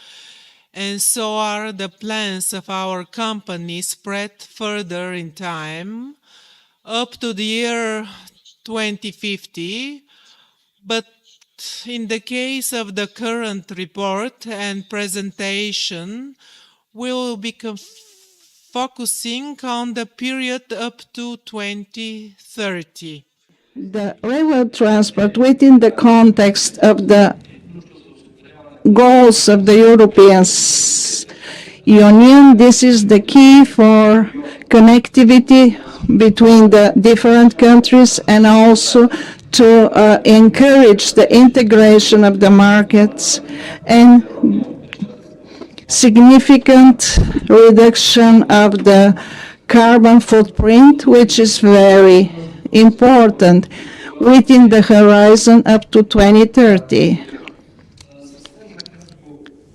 and so are the plans of our company spread further in time, up to the year 2050, but in the case of the current report and presentation, we will be focusing on the period up to 2030. The railway transport within the context of the goals of the European Union, this is the key for connectivity between the different countries and also to encourage the integration of the markets and significant reduction of the carbon footprint, which is very important within the horizon up to 2030.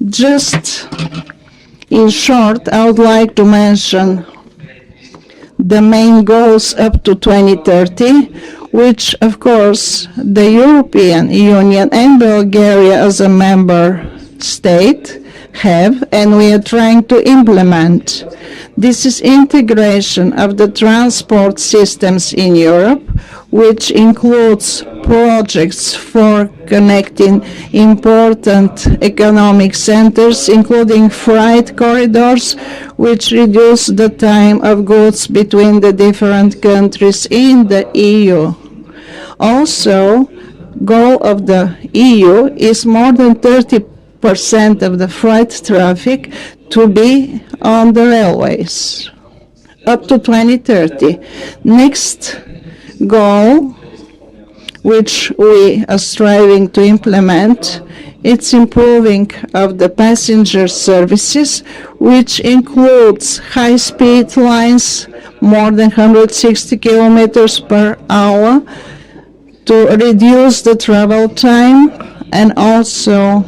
Just in short, I would like to mention the main goals up to 2030, which, of course, the European Union and Bulgaria as a member state have, and we are trying to implement. This is integration of the transport systems in Europe, which includes projects for connecting important economic centers, including freight corridors, which reduce the time of goods between the different countries in the EU. Also, goal of the EU is more than 30% of the freight traffic to be on the railways up to 2030. Next goal, which we are striving to implement, it's improving of the passenger services, which includes high-speed lines, more than 160 kilometers per hour, to reduce the travel time, and also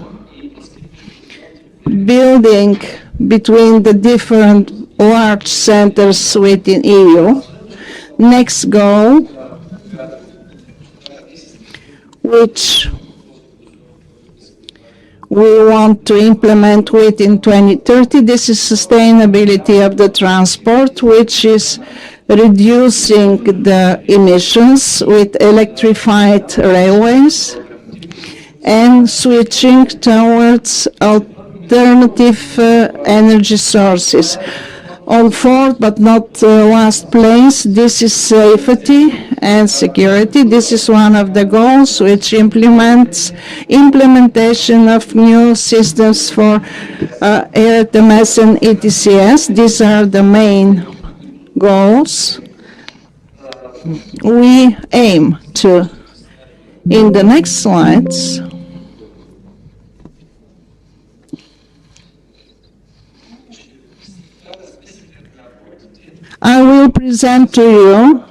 building between the different large centers within EU. Next goal, which we want to implement within 2030, this is sustainability of the transport, which is reducing the emissions with electrified railways and switching towards alternative energy sources. On fourth but not last place, this is safety and security. This is one of the goals which implements implementation of new systems for RTMS and ETCS. These are the main goals we aim to. In the next slides, I will present to you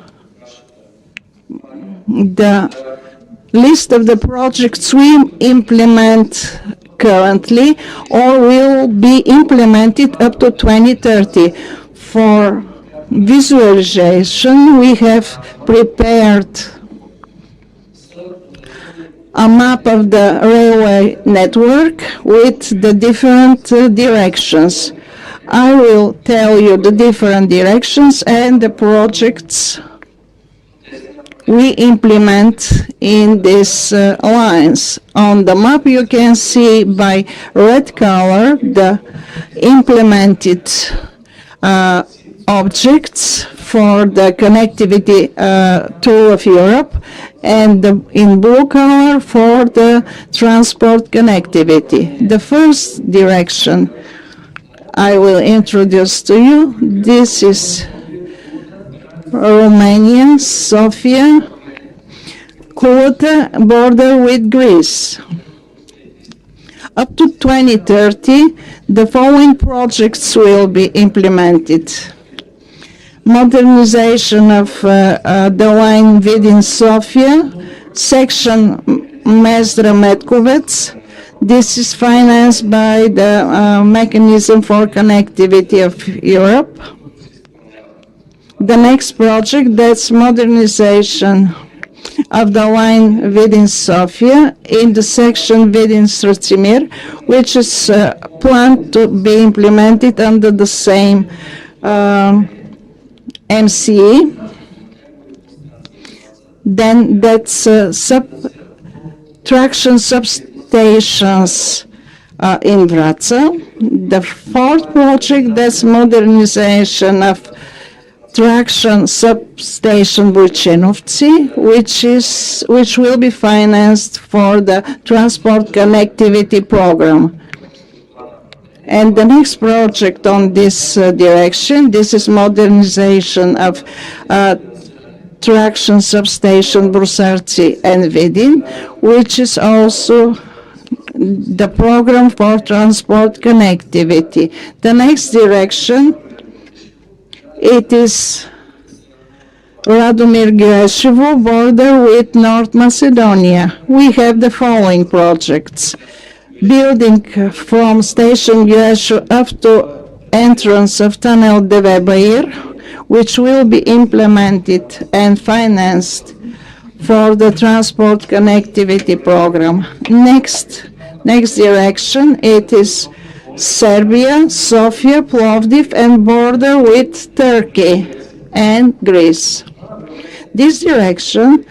the list of the projects we implement currently or will be implemented up to 2030. For visualization, we have prepared a map of the railway network with the different directions. I will tell you the different directions and the projects we implement in these lines. On the map you can see by red color the implemented objects for the connectivity tool of Europe, and in blue color for the transport connectivity. The first direction I will introduce to you, this is Romania, Sofia, quota border with Greece. Up to 2030, the following projects will be implemented. Modernization of the line within Sofia, section Mezdra-Metkovec. This is financed by the Mechanism for Connectivity of Europe. The next project, that's modernization of the line within Sofia in the section within Krasimira, which is planned to be implemented under the same MCE. Then that's traction substations in Wrocław. The fourth project, that's modernization of traction substation Burchenovci, which will be financed for the transport connectivity program. And the next project on this direction, this is modernization of traction substation Brusarci and Vidin, which is also the program for transport connectivity. The next direction, it is Radomir-Georgieva border with North Macedonia. We have the following projects. Building from station Georgieva up to entrance of Tunnel de Weber, which will be implemented and financed for the transport connectivity program. Next direction, it is Serbia, Sofia, Plovdiv, and border with Turkey and Greece. This direction,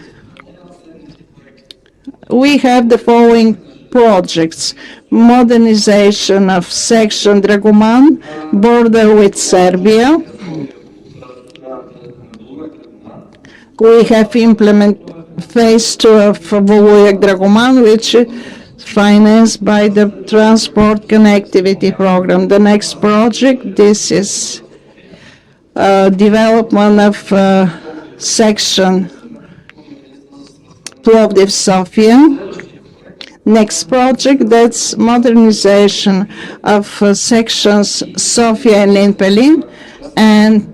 we have the following projects. Modernization of section Draguman, border with Serbia. We have implemented phase 2 of Volujak-Draguman, which is financed by the transport connectivity program. The next project, this is development of section Plovdiv-Sofia. Next project, that's modernization of sections Sofia and Linpelin, and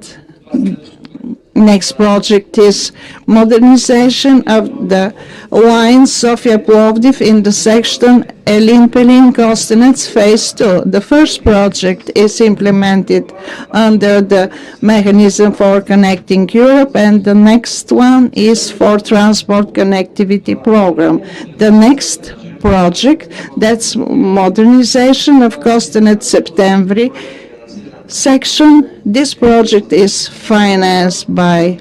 next project is modernization of the line Sofia-Plovdiv in the section Linpelin-Kostenets phase 2. The first project is implemented under the Mechanism for Connecting Europe, and the next one is for Transport Connectivity Program. The next project, that's modernization of Kostenets-Septembri section. This project is financed by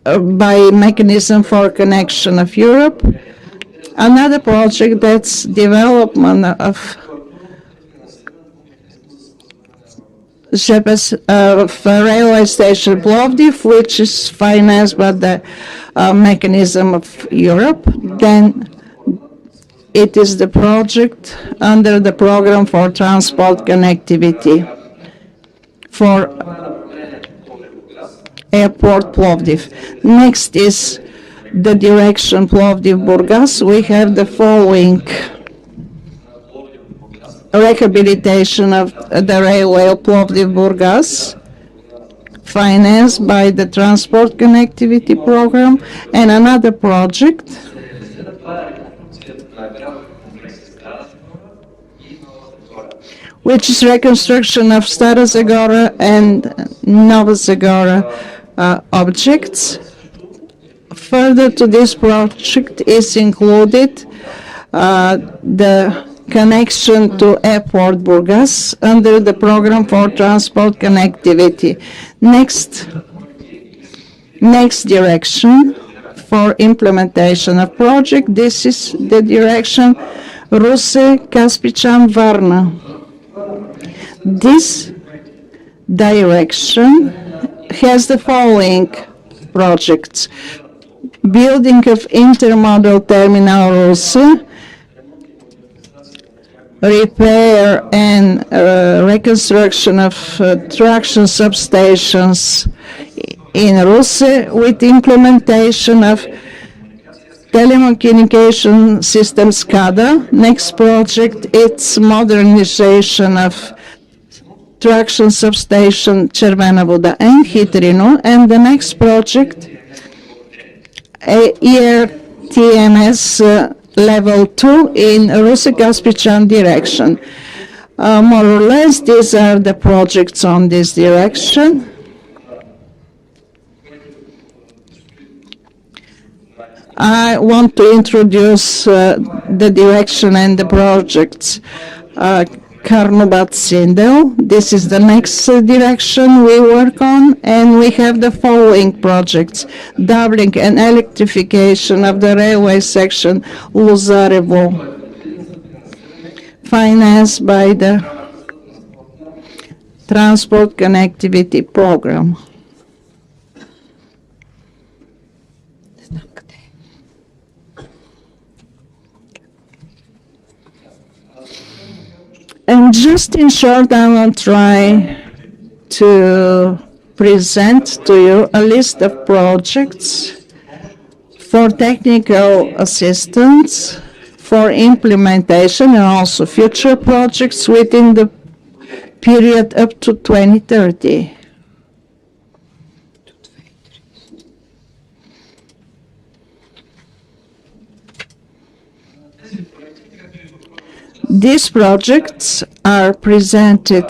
by Mechanism for Connection of Europe. Another project, that's development of of railway station Plovdiv, which is financed by the mechanism of Europe. Then it is the project under the program for transport connectivity for airport Plovdiv. Next is the direction Plovdiv-Burgas. We have the following rehabilitation of the railway of Plovdiv-Burgas, financed by the transport connectivity program, and another project which is reconstruction of Stara Zagora and Nova Zagora objects. Further to this project is included the connection to airport Burgas under the program for transport connectivity. Next direction for implementation of project, this is the direction Russe-Kaspichan-Varna. This direction has the following projects: building of intermodal terminal Russe, repair and reconstruction of traction substations in Russe with implementation of telecommunication system SCADA. Next project, it's modernization of traction substation Červena Voda and Hitrino. And the next project, ERTMS level 2 in Russe-Kaspichan direction. More or less, these are the projects on this direction. I want to introduce the direction and the projects. Karnobat-Sindel, this is the next direction we work on, and we have the following projects: doubling and electrification of the railway section Luzarevo, financed by the Transport Connectivity Program. And just in short, I will try to present to you a list of projects for technical assistance, for implementation, and also future projects within the period up to 2030. These projects are presented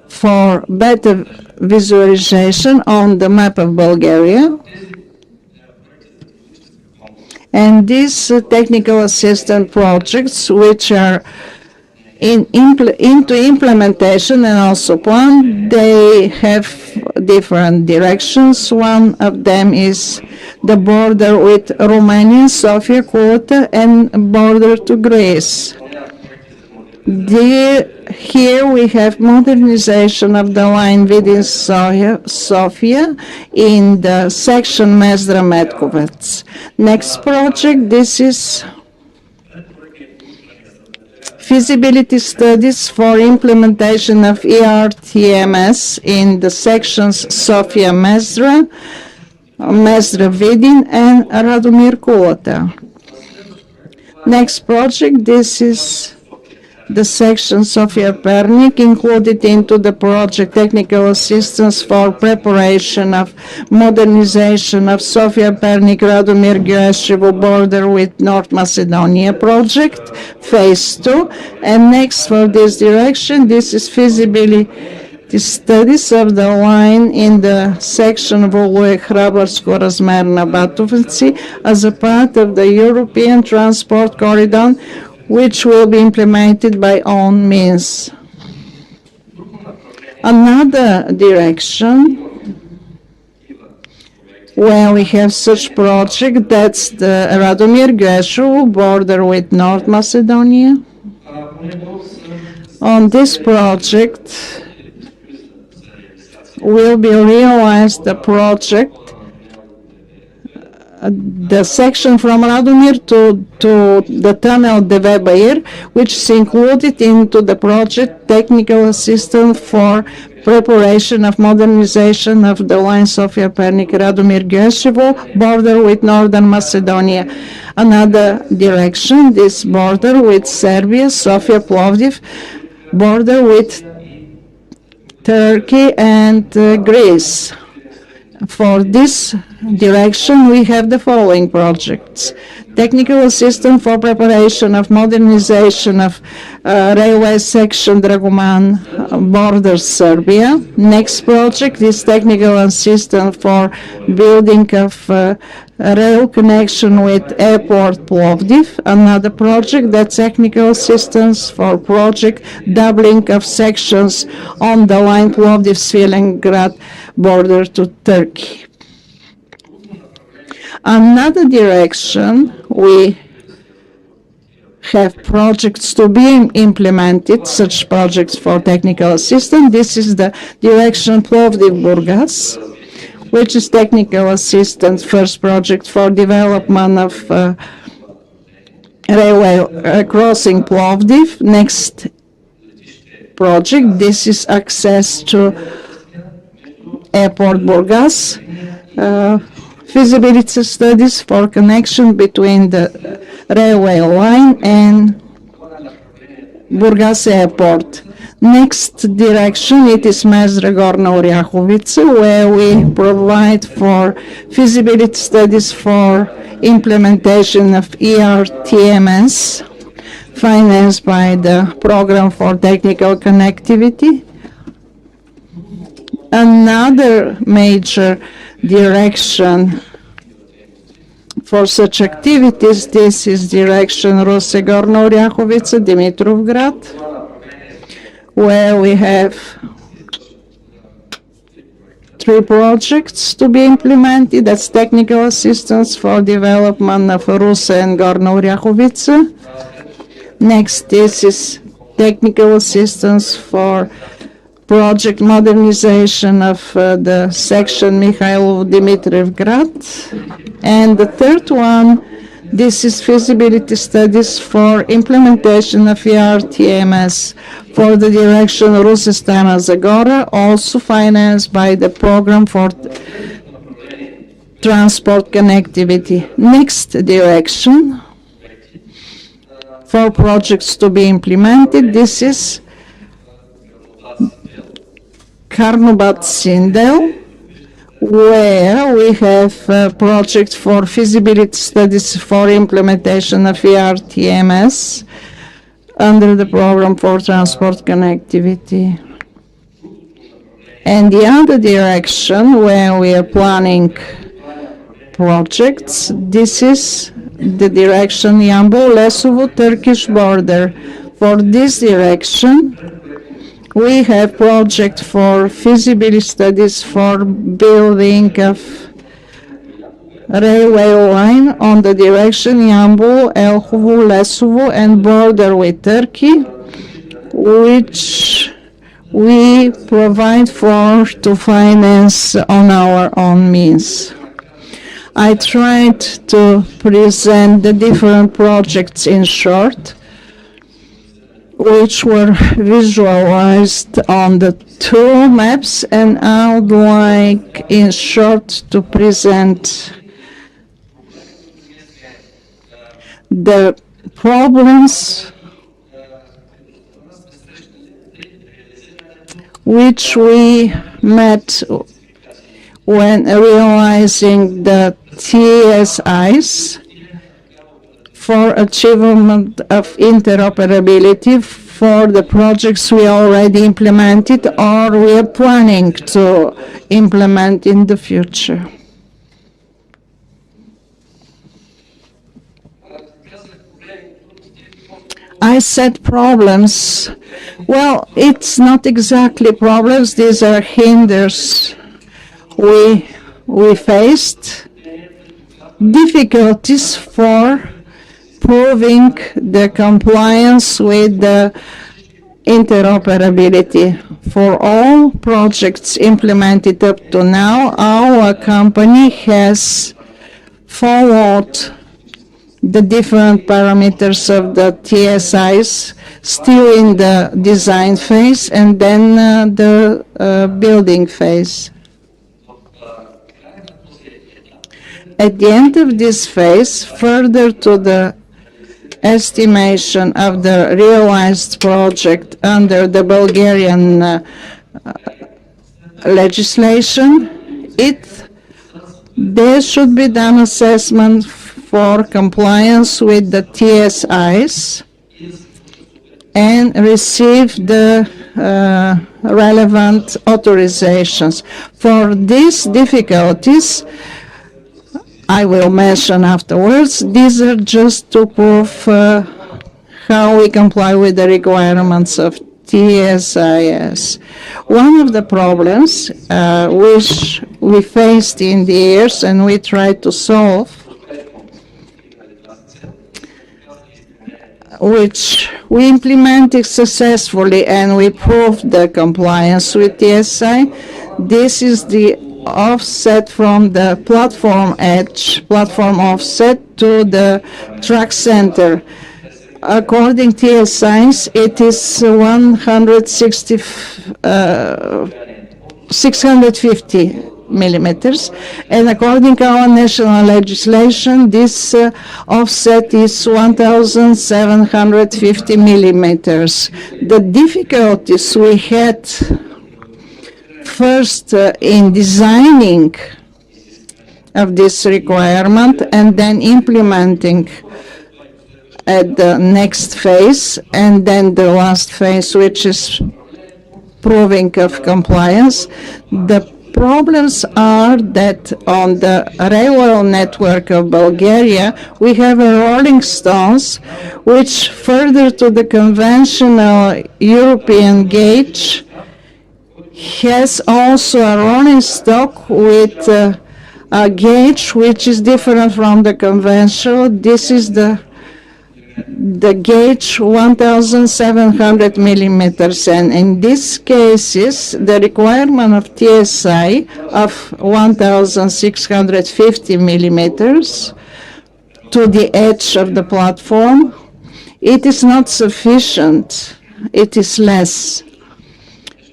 for better visualization on the map of Bulgaria. And these technical assistance projects, which are into implementation and also planned, they have different directions. One of them is the border with Romania, Sofia, Quota, and border to Greece. Here we have modernization of the line within Sofia in the section Mezdra-Metkovec. Next project, this is feasibility studies for implementation of ERTMS in the sections Sofia-Mezdra, Mezdra-Vidin, and Radomir-Kulota. Next project, this is the section Sofia-Pernik, included into the project technical assistance for preparation of modernization of Sofia-Pernik Radomir-Georgieva border with North Macedonia project, phase 2. And next for this direction, this is feasibility studies of the line in the section Volue-Hrabarsko-Razmerna-Batovici as a part of the European Transport Corridor, which will be implemented by own means. Another direction where we have such project, that's the Radomir-Georgieva border with North Macedonia. On this project, will be realized the project, the section from Radomir to the tunnel de Weber, which is included into the project technical assistance for preparation of modernization of the line Sofia Pernik Radomir Georgieva border with Northern Macedonia. Another direction, this border with Serbia, Sofia Plovdiv, border with Turkey and Greece. For this direction, we have the following projects. Technical assistance for preparation of modernization of railway section Dragoman border Serbia. Next project is technical assistance for building of rail connection with airport Plovdiv. Another project, that's technical assistance for project doubling of sections on the line Plovdiv-Svilengrad border to Turkey. Another direction, we have projects to be implemented, such projects for technical assistance. This is the direction Plovdiv-Burgas, which is technical assistance, first project for development of railway crossing Plovdiv. Next project, this is access to airport Burgas, feasibility studies for connection between the railway line and Burgas airport. Next direction, it is Mezra Gorna Orjahovica, where we provide for feasibility studies for implementation of ERTMS, financed by the Program for Technical Connectivity. Another major direction for such activities, this is direction Ruse Gorna Orjahovica, Dimitrovgrad, where we have 3 projects to be implemented. That's technical assistance for development of Ruse and Gorna Orjahovica. Next, this is technical assistance for project modernization of the section Mikhailov-Dimitrivgrad. And the third one, this is feasibility studies for implementation of ERTMS for the direction Rusistana Zagora, also financed by the Program for Transport Connectivity. Next direction for projects to be implemented, this is Karnobat-Sindel, where we have a project for feasibility studies for implementation of ERTMS under the Program for Transport Connectivity. And the other direction where we are planning projects, this is the direction Yambol-Lesovo Turkish border. For this direction, we have project for feasibility studies for building of railway line on the direction Yambol, Elhovo, Lesovo and border with Turkey, which we provide for to finance on our own means. I tried to present the different projects in short, which were visualized on the 2 maps, and I would like in short to present the problems which we met when realizing the TSIs for achievement of interoperability for the projects we already implemented or we are planning to implement in the future. I said problems. Well, it's not exactly problems. These are hinders we faced. Difficulties for proving the compliance with the interoperability. For all projects implemented up to now, our company has followed the different parameters of the TSIs, still in the design phase and then the building phase. At the end of this phase, further to the estimation of the realized project under the Bulgarian legislation, there should be done assessment for compliance with the TSIs and receive the relevant authorizations. For these difficulties, I will mention afterwards, these are just to prove how we comply with the requirements of TSIS. One of the problems which we faced in the years and we tried to solve, which we implemented successfully and we proved the compliance with TSI, this is the offset from the platform edge, platform offset to the track center. According to TSIs, it is 650 millimeters, and according to our national legislation, this offset is 1,750 millimeters. The difficulties we had first in designing of this requirement and then implementing at the next phase, and then the last phase, which is proving of compliance. The problems are that on the railway network of Bulgaria, we have a rolling stones, which further to the conventional European gauge has also a rolling stock with a gauge which is different from the conventional. This is the gauge 1,700 millimeters, and in these cases the requirement of TSI of 1,650 millimeters to the edge of the platform, it is not sufficient, it is less,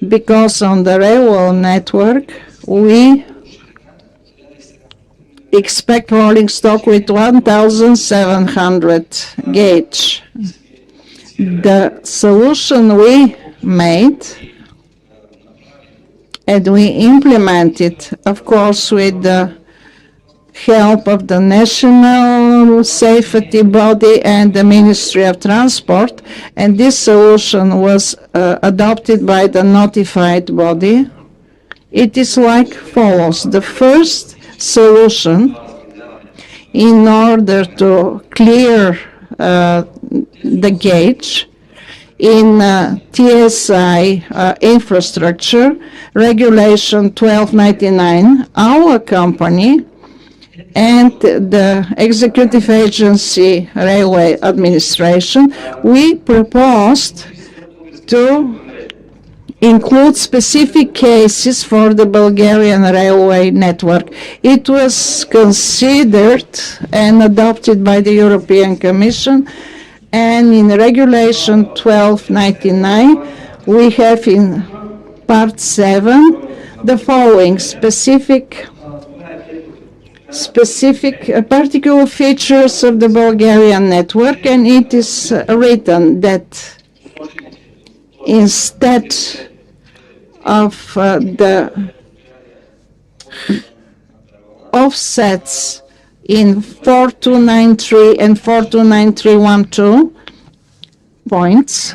because on the railway network we expect rolling stock with 1,700 gauge. The solution we made and we implemented, of course, with the help of the National Safety Body and the Ministry of Transport, and this solution was adopted by the notified body. It is like follows. The first solution, in order to clear the gauge in TSI infrastructure, Regulation 1299, our company and the executive agency Railway Administration, we proposed to include specific cases for the Bulgarian railway network. It was considered and adopted by the European Commission, and in Regulation 1299 we have in Part 7 the following specific particular features of the Bulgarian network, and it is written that instead of the offsets in 4293 and 429312 points,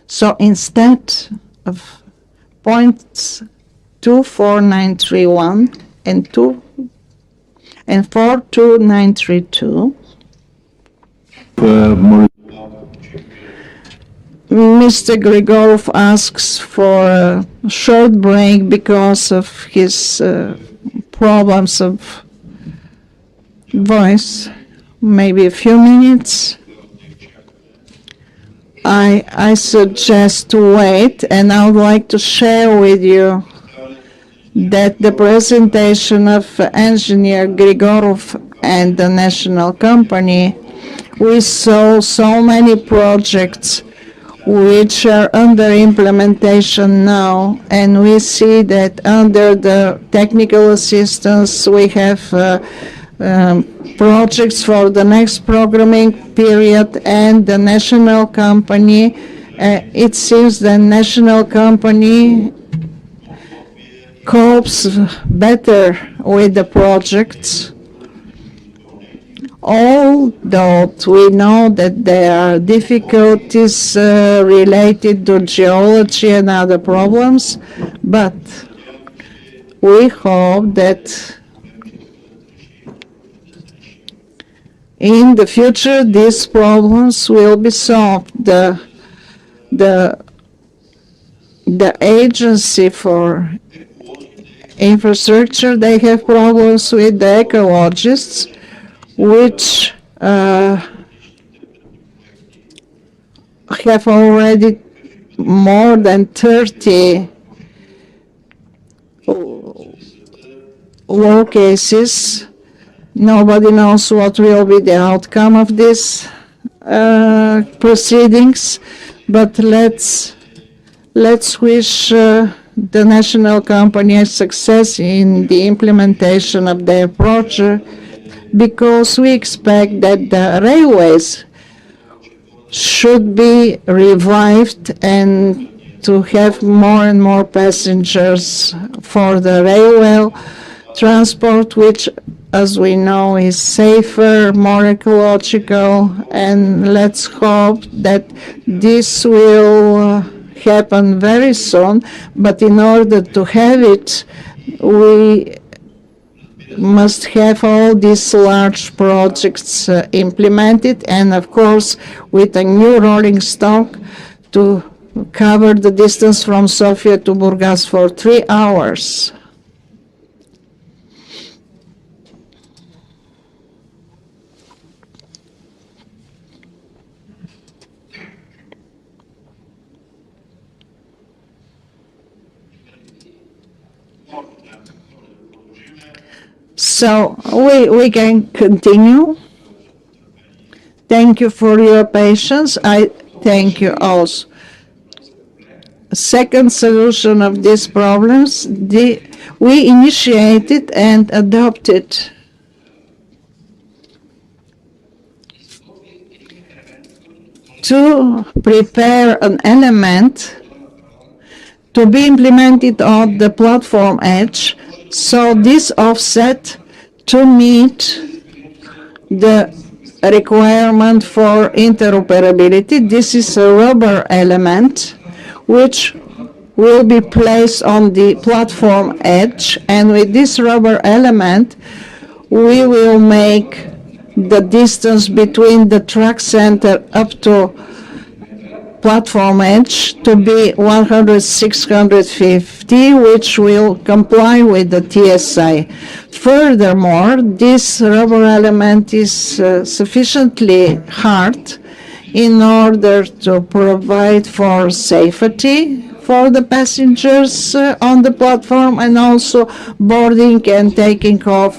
so instead of points 24931 and 42932, Mr. Grigorov asks for a short break because of his problems of voice, maybe a few minutes. I suggest to wait, and I would like to share with you that the presentation of Engineer Grigorov and the national company, we saw so many projects which are under implementation now, and we see that under the technical assistance we have projects for the next programming period, and the national company, it seems the national company copes better with the projects, although we know that there are difficulties related to geology and other problems, but we hope that in the future these problems will be solved. The agency for infrastructure, they have problems with the ecologists, which have already more than 30 law cases. Nobody knows what will be the outcome of these proceedings, but let's wish the national company a success in the implementation of their project, because we expect that the railways should be revived and to have more and more passengers for the railway transport, which, as we know, is safer, more ecological, and let's hope that this will happen very soon. But in order to have it, we must have all these large projects implemented, and of course with a new rolling stock to cover the distance from Sofia to Burgas for 3 hours. So we can continue. Thank you for your patience. I thank you also. Second solution of these problems, we initiated and adopted to prepare an element to be implemented on the platform edge. So this offset to meet the requirement for interoperability. This is a rubber element which will be placed on the platform edge, and with this rubber element we will make the distance between the track center up to platform edge to be 100-650, which will comply with the TSI. Furthermore, this rubber element is sufficiently hard in order to provide for safety for the passengers on the platform, and also boarding and taking off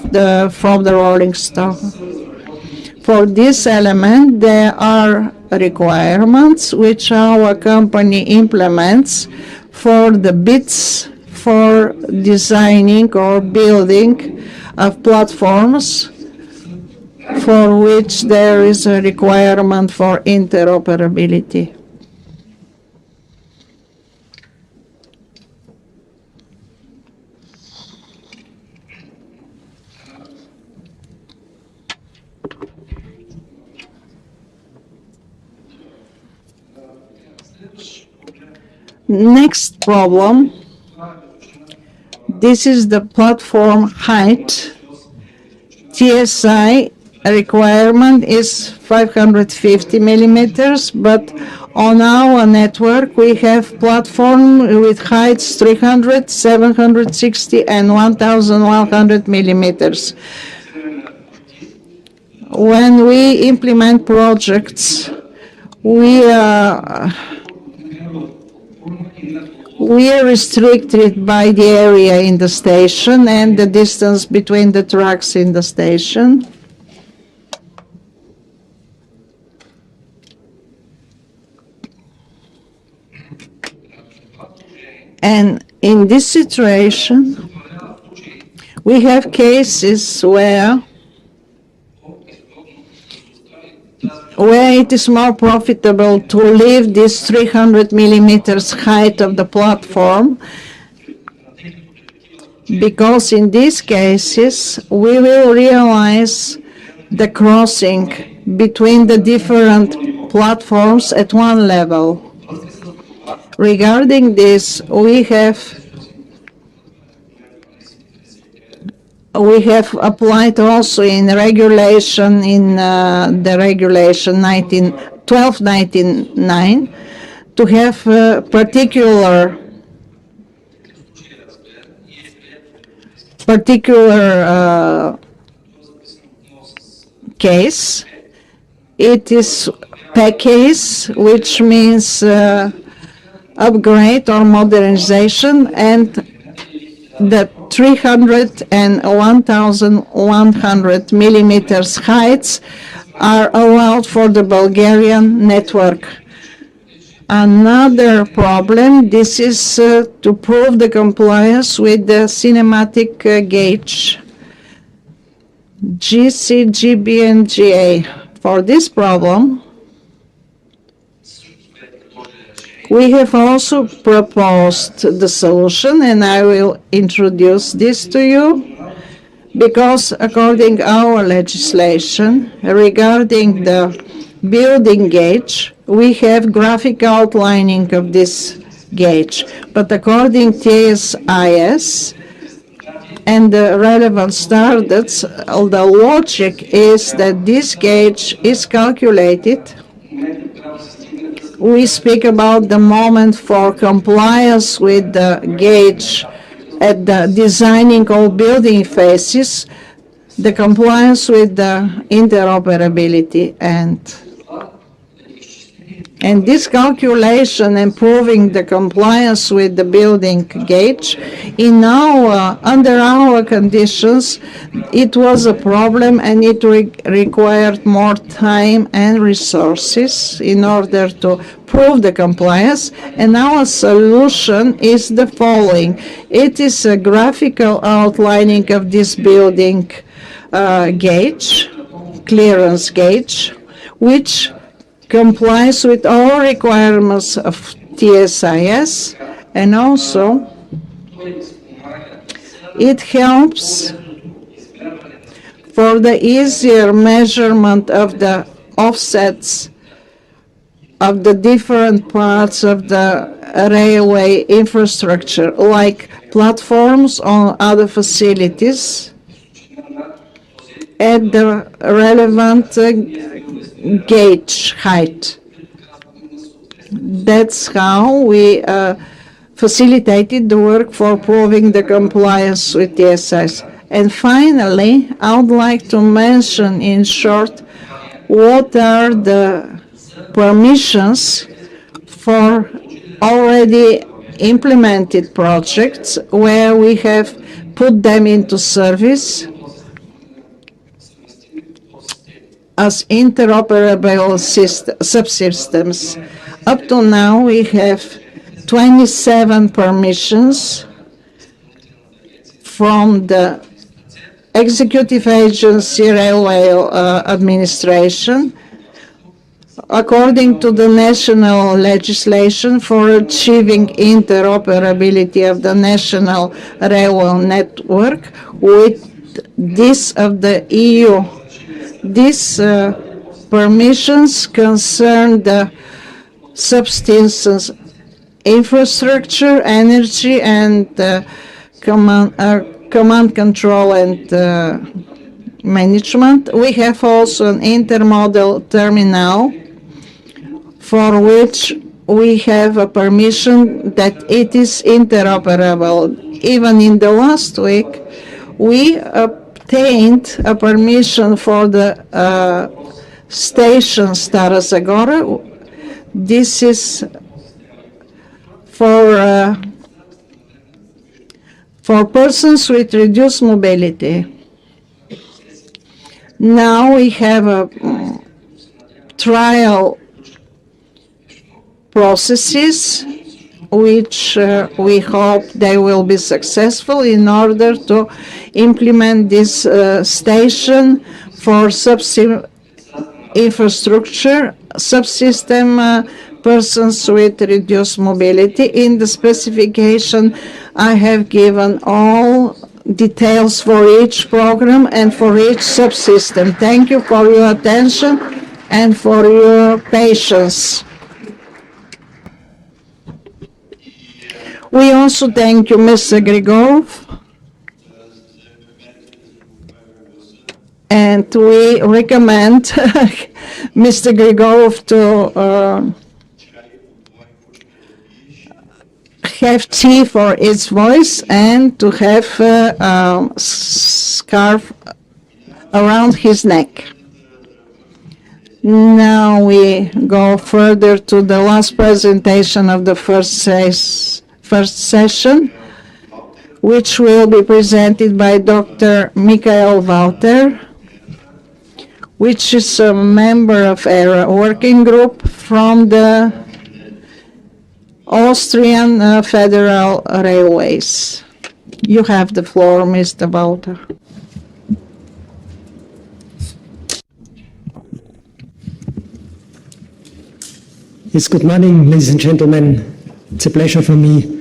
from the rolling stock. For this element, there are requirements which our company implements for the bids for designing or building of platforms, for which there is a requirement for interoperability. Next problem, this is the platform height. TSI requirement is 550 millimeters, but on our network we have platform with heights 300, 760 and 1100 millimeters. When we implement projects, we are restricted by the area in the station and the distance between the tracks in the station. And in this situation, we have cases where it is more profitable to leave this 300 millimeters height of the platform, because in these cases we will realize the crossing between the different platforms at one level. Regarding this, we have applied also in regulation, the regulation 1299, to have a particular case. It is package, which means upgrade or modernization, and the 300 and 1,100 millimeters heights are allowed for the Bulgarian network. Another problem, this is to prove the compliance with the cinematic gauge, GC, GB, and GA. For this problem, we have also proposed the solution, and I will introduce this to you, because according to our legislation regarding the building gauge, we have graphic outlining of this gauge, but according to TSIS and the relevant standards, the logic is that this gauge is calculated. We speak about the moment for compliance with the gauge at the designing of building phases, the compliance with the interoperability, and this calculation and proving the compliance with the building gauge, under our conditions, it was a problem, and it required more time and resources in order to prove the compliance. And our solution is the following. It is a graphical outlining of this building gauge, clearance gauge, which complies with all requirements of TSIS, and also it helps for the easier measurement of the offsets of the different parts of the railway infrastructure, like platforms or other facilities, at the relevant gauge height. That's how we facilitated the work for proving the compliance with TSIS. And finally, I would like to mention in short what are the permissions for already implemented projects where we have put them into service as interoperable subsystems. Up to now, we have 27 permissions from the Executive Agency Railway Administration, according to the national legislation for achieving interoperability of the national railway network with this of the EU. These permissions concern the subsistence infrastructure, energy, and command control and management. We have also an intermodal terminal for which we have a permission that it is interoperable. Even in the last week, we obtained a permission for the station Stara Zagora, This is for persons with reduced mobility. Now we have a trial processes which we hope they will be successful in order to implement this station for infrastructure, subsystem persons with reduced mobility. In the specification, I have given all details for each program and for each subsystem. Thank you for your attention and for your patience. We also thank you, Mr. Grigorov, and we recommend Mr. Grigorov to have tea for its voice and to have a scarf around his neck. Now we go further to the last presentation of the first session, which will be presented by Dr. Michael Walter, which is a member of ERA working group from the Austrian Federal Railways. You have the floor, Mr. Walter. Yes, good morning, ladies and gentlemen. It's a pleasure for me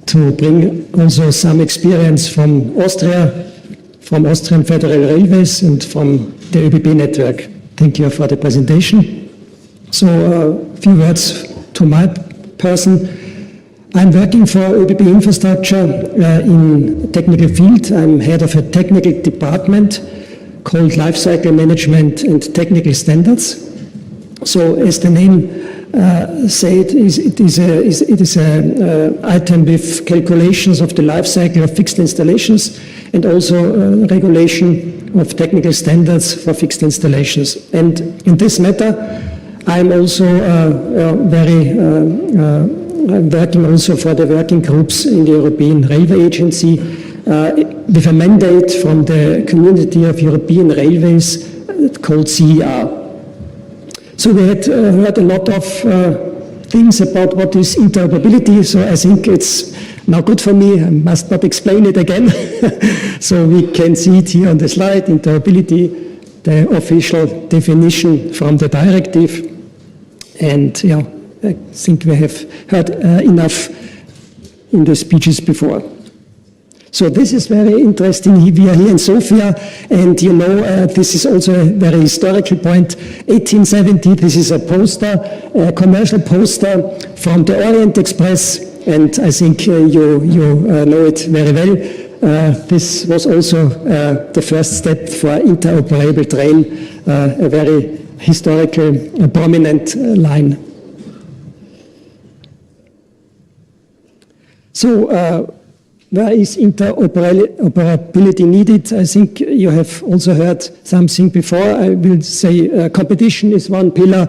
to bring also some experience from Austria, from Austrian Federal Railways and from the ÖBB network. Thank you for the presentation. So a few words to my person. I'm working for ÖBB infrastructure in technical field. I'm head of a technical department called Lifecycle Management and Technical Standards. So as the name said, it is an item with calculations of the life cycle of fixed installations and also regulation of technical standards for fixed installations. And in this matter, I'm also working also for the working groups in the European Railway Agency with a mandate from the Community of European Railways called CER. So we had heard a lot of things about what is interoperability, so I think it's now good for me. I must not explain it again. So we can see it here on the slide, interoperability, the official definition from the directive. And yeah, I think we have heard enough in the speeches before. So this is very interesting. We are here in Sofia, and you know, this is also a very historical point. 1870, this is a poster, a commercial poster from the Orient Express, and I think you know it very well. This was also the first step for interoperable train, a very historical, prominent line. So, where is interoperability needed? I think you have also heard something before. I will say competition is one pillar,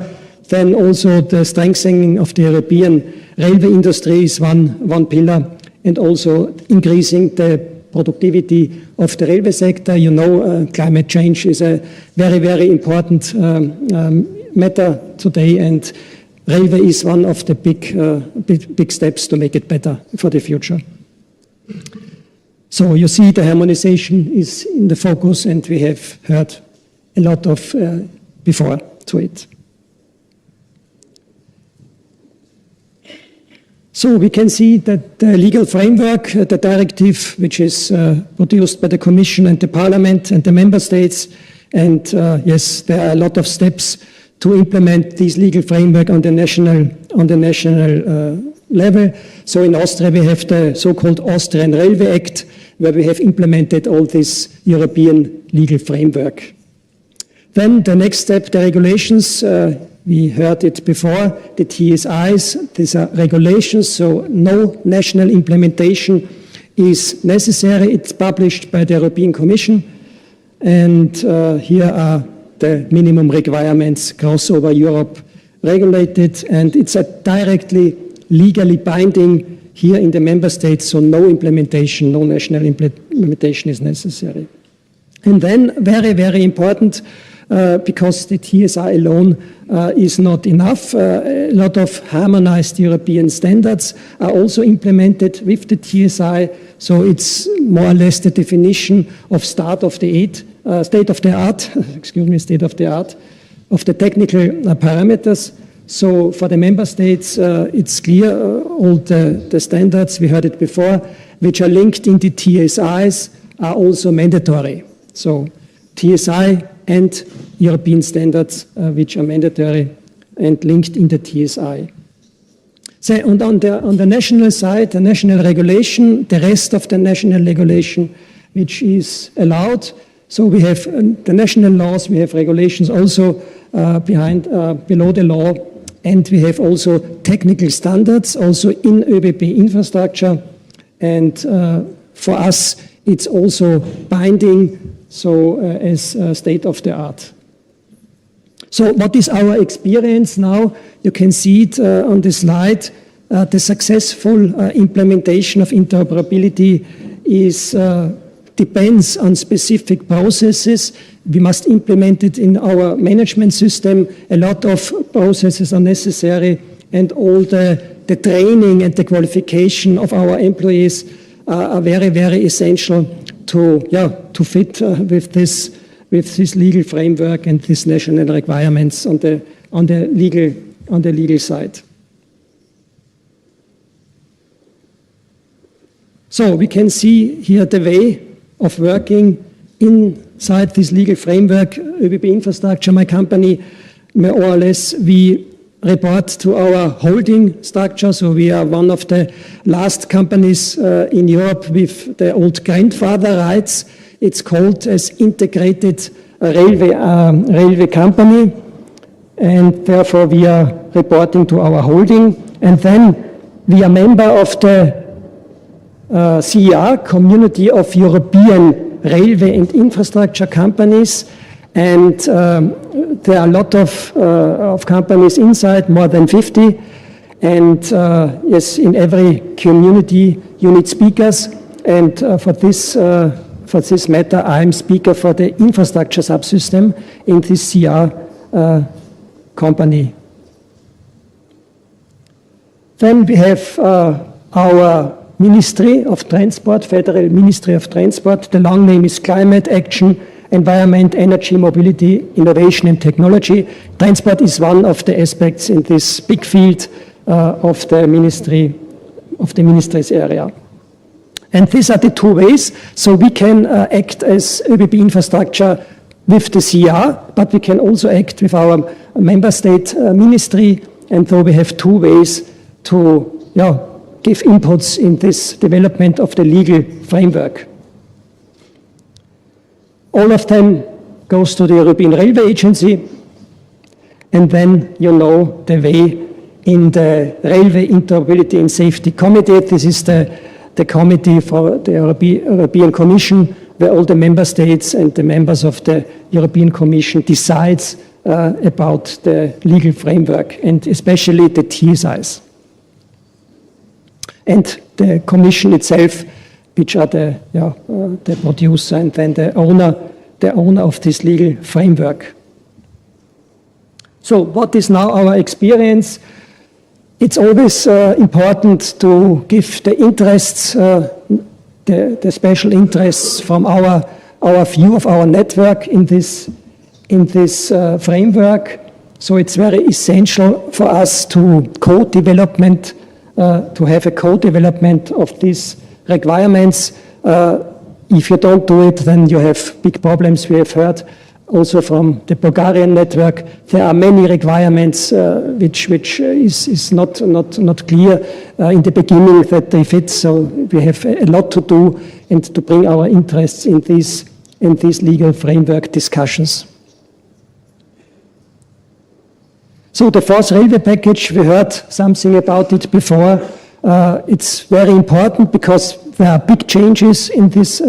then also the strengthening of the European railway industry is one pillar, and also increasing the productivity of the railway sector. You know, climate change is a very, very important matter today, and railway is one of the big steps to make it better for the future. So you see the harmonization is in the focus, and we have heard a lot of before to it. So we can see that the legal framework, the directive, which is produced by the Commission and the Parliament and the Member States, and yes, there are a lot of steps to implement this legal framework on the national level. So in Austria, we have the so-called Austrian Railway Act, where we have implemented all this European legal framework. Then the next step, the regulations, we heard it before, the TSIs, these are regulations, so no national implementation is necessary. It's published by the European Commission, and here are the minimum requirements across over Europe regulated, and it's directly legally binding here in the member states, so no implementation, no national implementation is necessary. And then, very, very important, because the TSI alone is not enough. A lot of harmonized European standards are also implemented with the TSI, so it's more or less the definition of state of the art of the technical parameters. So for the member states, it's clear, all the standards, we heard it before, which are linked in the TSIs are also mandatory. So TSI and European standards, which are mandatory and linked in the TSI. So, and on the national side, the national regulation, the rest of the national regulation, which is allowed. So we have the national laws, we have regulations also below the law, and we have also technical standards also in ÖBB infrastructure. And for us, it's also binding, so as state of the art. So what is our experience now? You can see it on the slide. The successful implementation of interoperability depends on specific processes. We must implement it in our management system. A lot of processes are necessary, and all the training and the qualification of our employees are very, very essential to fit with this legal framework and these national requirements on the legal side. So we can see here the way of working inside this legal framework, ÖBB Infrastructure, my company, more or less we report to our holding structure. So we are one of the last companies in Europe with the old grandfather rights. It's called as integrated railway company, and therefore we are reporting to our holding. And then we are member of the CER, Community of European Railway and Infrastructure Companies, and there are a lot of companies inside, more than 50, and yes, in every community you need speakers, and for this matter I'm speaker for the infrastructure subsystem in this CR company. Then we have our Ministry of Transport, Federal Ministry of Transport. The long name is Climate Action, Environment, Energy, Mobility, Innovation and Technology. Transport is one of the aspects in this big field of the ministry's area. And these are the two ways. So we can act as ÖBB Infrastructure with the CR, but we can also act with our member state ministry, and so we have two ways to give inputs in this development of the legal framework. All of them goes to the European Railway Agency, and then you know the way in the Railway Interoperability and Safety Committee. This is the committee for the European Commission, where all the member states and the members of the European Commission decides about the legal framework, and especially the TSIs. And the Commission itself, which are the producer and then the owner of this legal framework. So what is now our experience? It's always important to give the interests, the special interests from our view of our network in this framework. So it's very essential for us to co-development, to have a co-development of these requirements. If you don't do it, then you have big problems. We have heard also from the Bulgarian network, there are many requirements which is not clear in the beginning that they fit. So we have a lot to do and to bring our interests in these legal framework discussions. So the fourth railway package, we heard something about it before. It's very important because there are big changes in this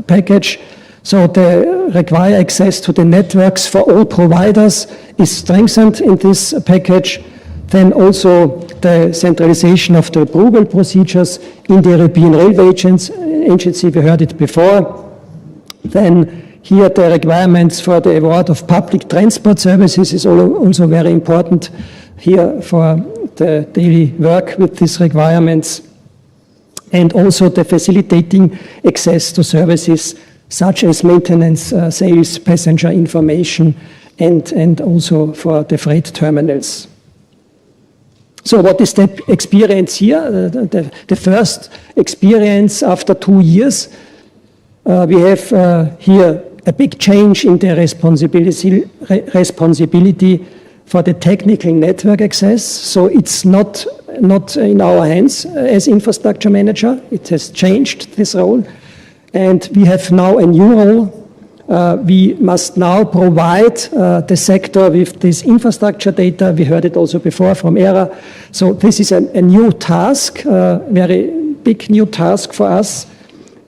package. So the require access to the networks for all providers is strengthened in this package. Then also the centralization of the approval procedures in the European Railway Agency, we heard it before. Then here the requirements for the award of public transport services is also very important here for the daily work with these requirements. And also the facilitating access to services such as maintenance, sales, passenger information, and also for the freight terminals. So what is the experience here? The first experience after 2 years, we have here a big change in the responsibility for the technical network access. So it's not in our hands as infrastructure manager. It has changed this role. And we have now a new role. We must now provide the sector with this infrastructure data. We heard it also before from ERA. So this is a new task, very big new task for us.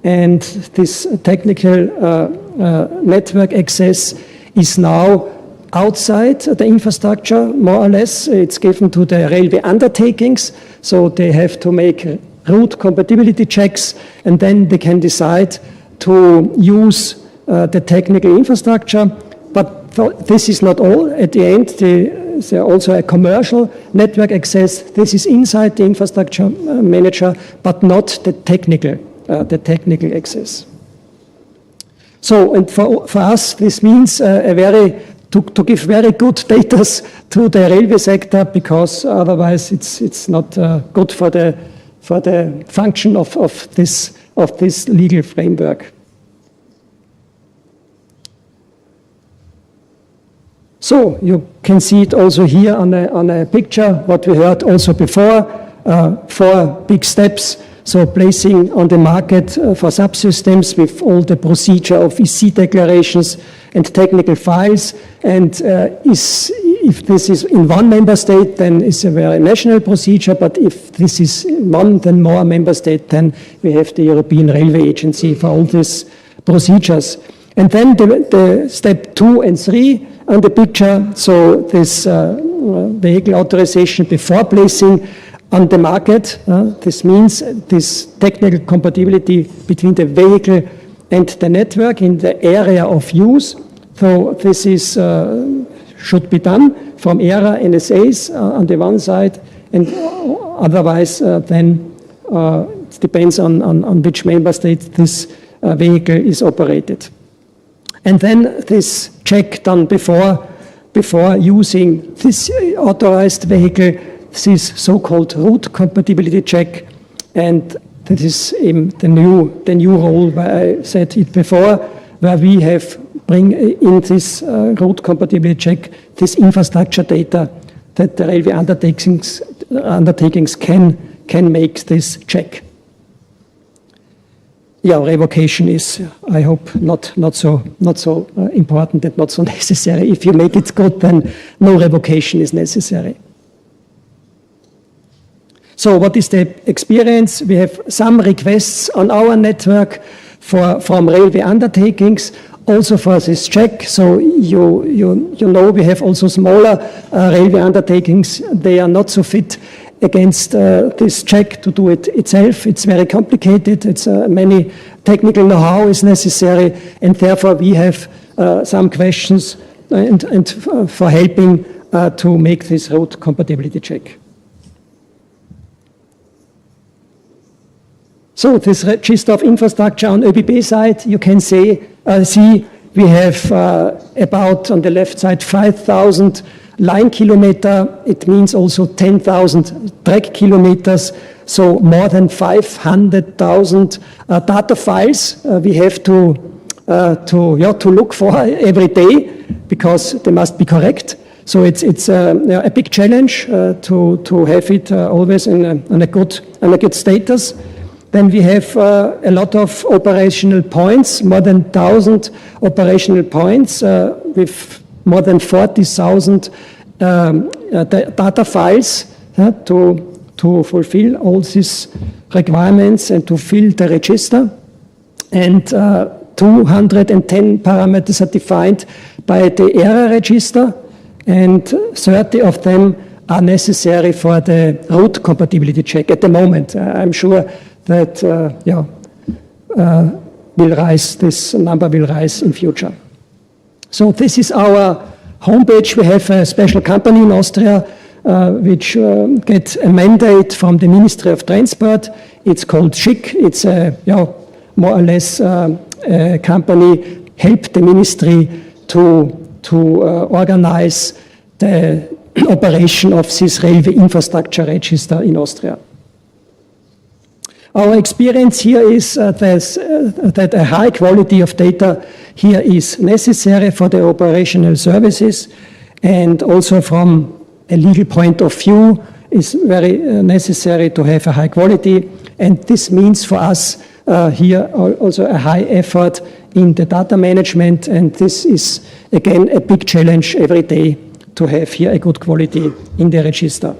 And this technical network access is now outside the infrastructure, more or less. It's given to the railway undertakings. So they have to make route compatibility checks, and then they can decide to use the technical infrastructure. But this is not all. At the end, there's also a commercial network access. This is inside the infrastructure manager, but not the technical access. So, and for us, this means to give very good data to the railway sector, because otherwise it's not good for the function of this legal framework. So you can see it also here on a picture, what we heard also before, 4 big steps. So placing on the market for subsystems with all the procedure of EC declarations and technical files. And if this is in one member state, then it's a very national procedure. But if this is one, then more member state, then we have the European Railway Agency for all these procedures. And then the step 2 and 3 on the picture. So this vehicle authorization before placing on the market. This means this technical compatibility between the vehicle and the network in the area of use. So this is should be done from ERA NSAs on the one side, and otherwise then it depends on which member state this vehicle is operated. And then this check done before using this authorized vehicle, this so-called route compatibility check, and that is in the new role where I said it before, where we have bring in this route compatibility check this infrastructure data that the railway undertakings can make this check. Yeah, revocation is, I hope, not so important and not so necessary. If you make it good, then no revocation is necessary. So what is the experience? We have some requests on our network from railway undertakings, also for this check. So you know we have also smaller railway undertakings. They are not so fit against this check to do it itself. It's very complicated. It's many technical know-how is necessary, and therefore we have some questions and for helping to make this route compatibility check. So this register of infrastructure on ÖBB side, you can see we have about on the left side 5,000 line kilometer. It means also 10,000 track kilometers. So more than 500,000 data files we have to look for every day, because they must be correct. So it's a big challenge to have it always in a good status. Then we have a lot of operational points, more than 1,000 operational points with more than 40,000 data files to fulfill all these requirements and to fill the register. And 210 parameters are defined by the error register, and 30 of them are necessary for the root compatibility check at the moment. I'm sure that this number will rise in future. So this is our homepage. We have a special company in Austria which gets a mandate from the Ministry of Transport. It's called SCHIC. It's a more or less a company helped the ministry to organize the operation of this railway infrastructure register in Austria. Our experience here is that a high quality of data here is necessary for the operational services, and also from a legal point of view is very necessary to have a high quality, and this means for us here also a high effort in the data management, and this is again a big challenge every day to have here a good quality in the register.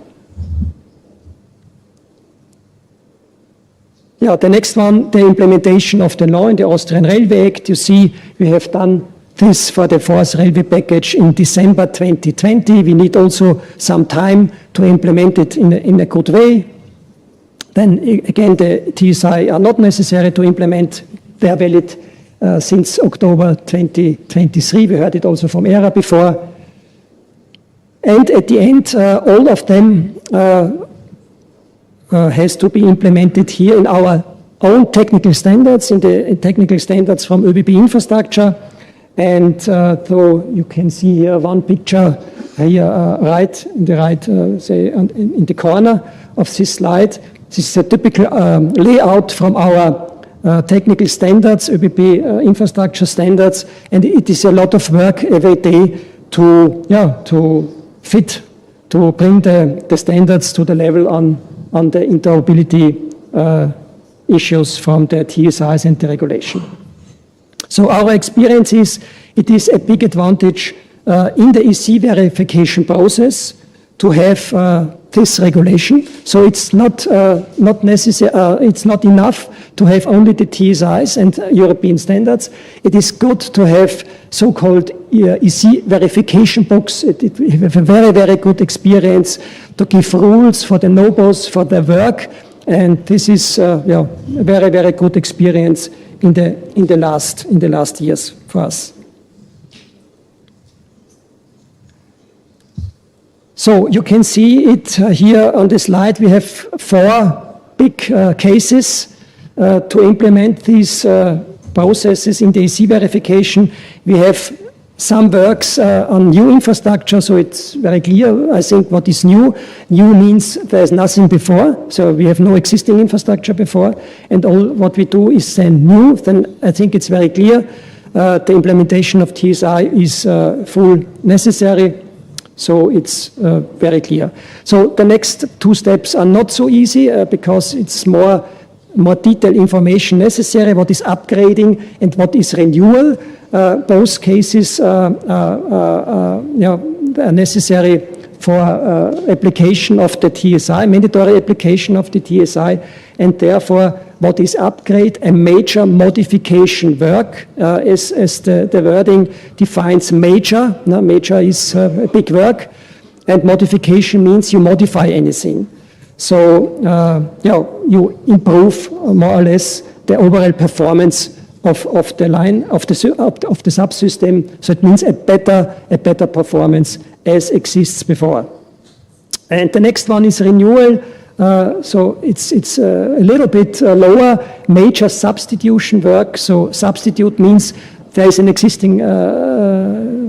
Yeah, the next one, the implementation of the law in the Austrian Railway Act. You see, we have done this for the fourth railway package in December 2020. We need also some time to implement it in a good way. Then again, the TSI are not necessary to implement. They are valid since October 2023. We heard it also from ERA before. And at the end, all of them has to be implemented here in our own technical standards, in the technical standards from ÖBB infrastructure. And so you can see here one picture here in the corner of this slide. This is a typical layout from our technical standards, ÖBB infrastructure standards, and it is a lot of work every day to bring the standards to the level on the interoperability issues from the TSIs and the regulation. So our experience is, it is a big advantage in the EC verification process to have this regulation. So it's not necessary. It's not enough to have only the TSIs and European standards. It is good to have so-called EC verification books. We have a very, very good experience to give rules for the NOBOs, for their work, and this is a very, very good experience in the last years for us. So you can see it here on the slide. We have 4 big cases to implement these processes in the EC verification. We have some works on new infrastructure, so it's very clear, I think, what is new. New means there's nothing before, so we have no existing infrastructure before, and all what we do is then new. Then I think it's very clear the implementation of TSI is full necessary. So it's very clear. So the next 2 steps are not so easy because it's more detailed information necessary, what is upgrading and what is renewal. Both cases are necessary for application of the TSI, mandatory application of the TSI, and therefore what is upgrade, a major modification work, as the wording defines major. No, major is a big work, and modification means you modify anything. So you improve more or less the overall performance of the line, of the subsystem. So it means a better performance as exists before. And the next one is renewal. So it's a little bit lower, major substitution work. So substitute means there is an existing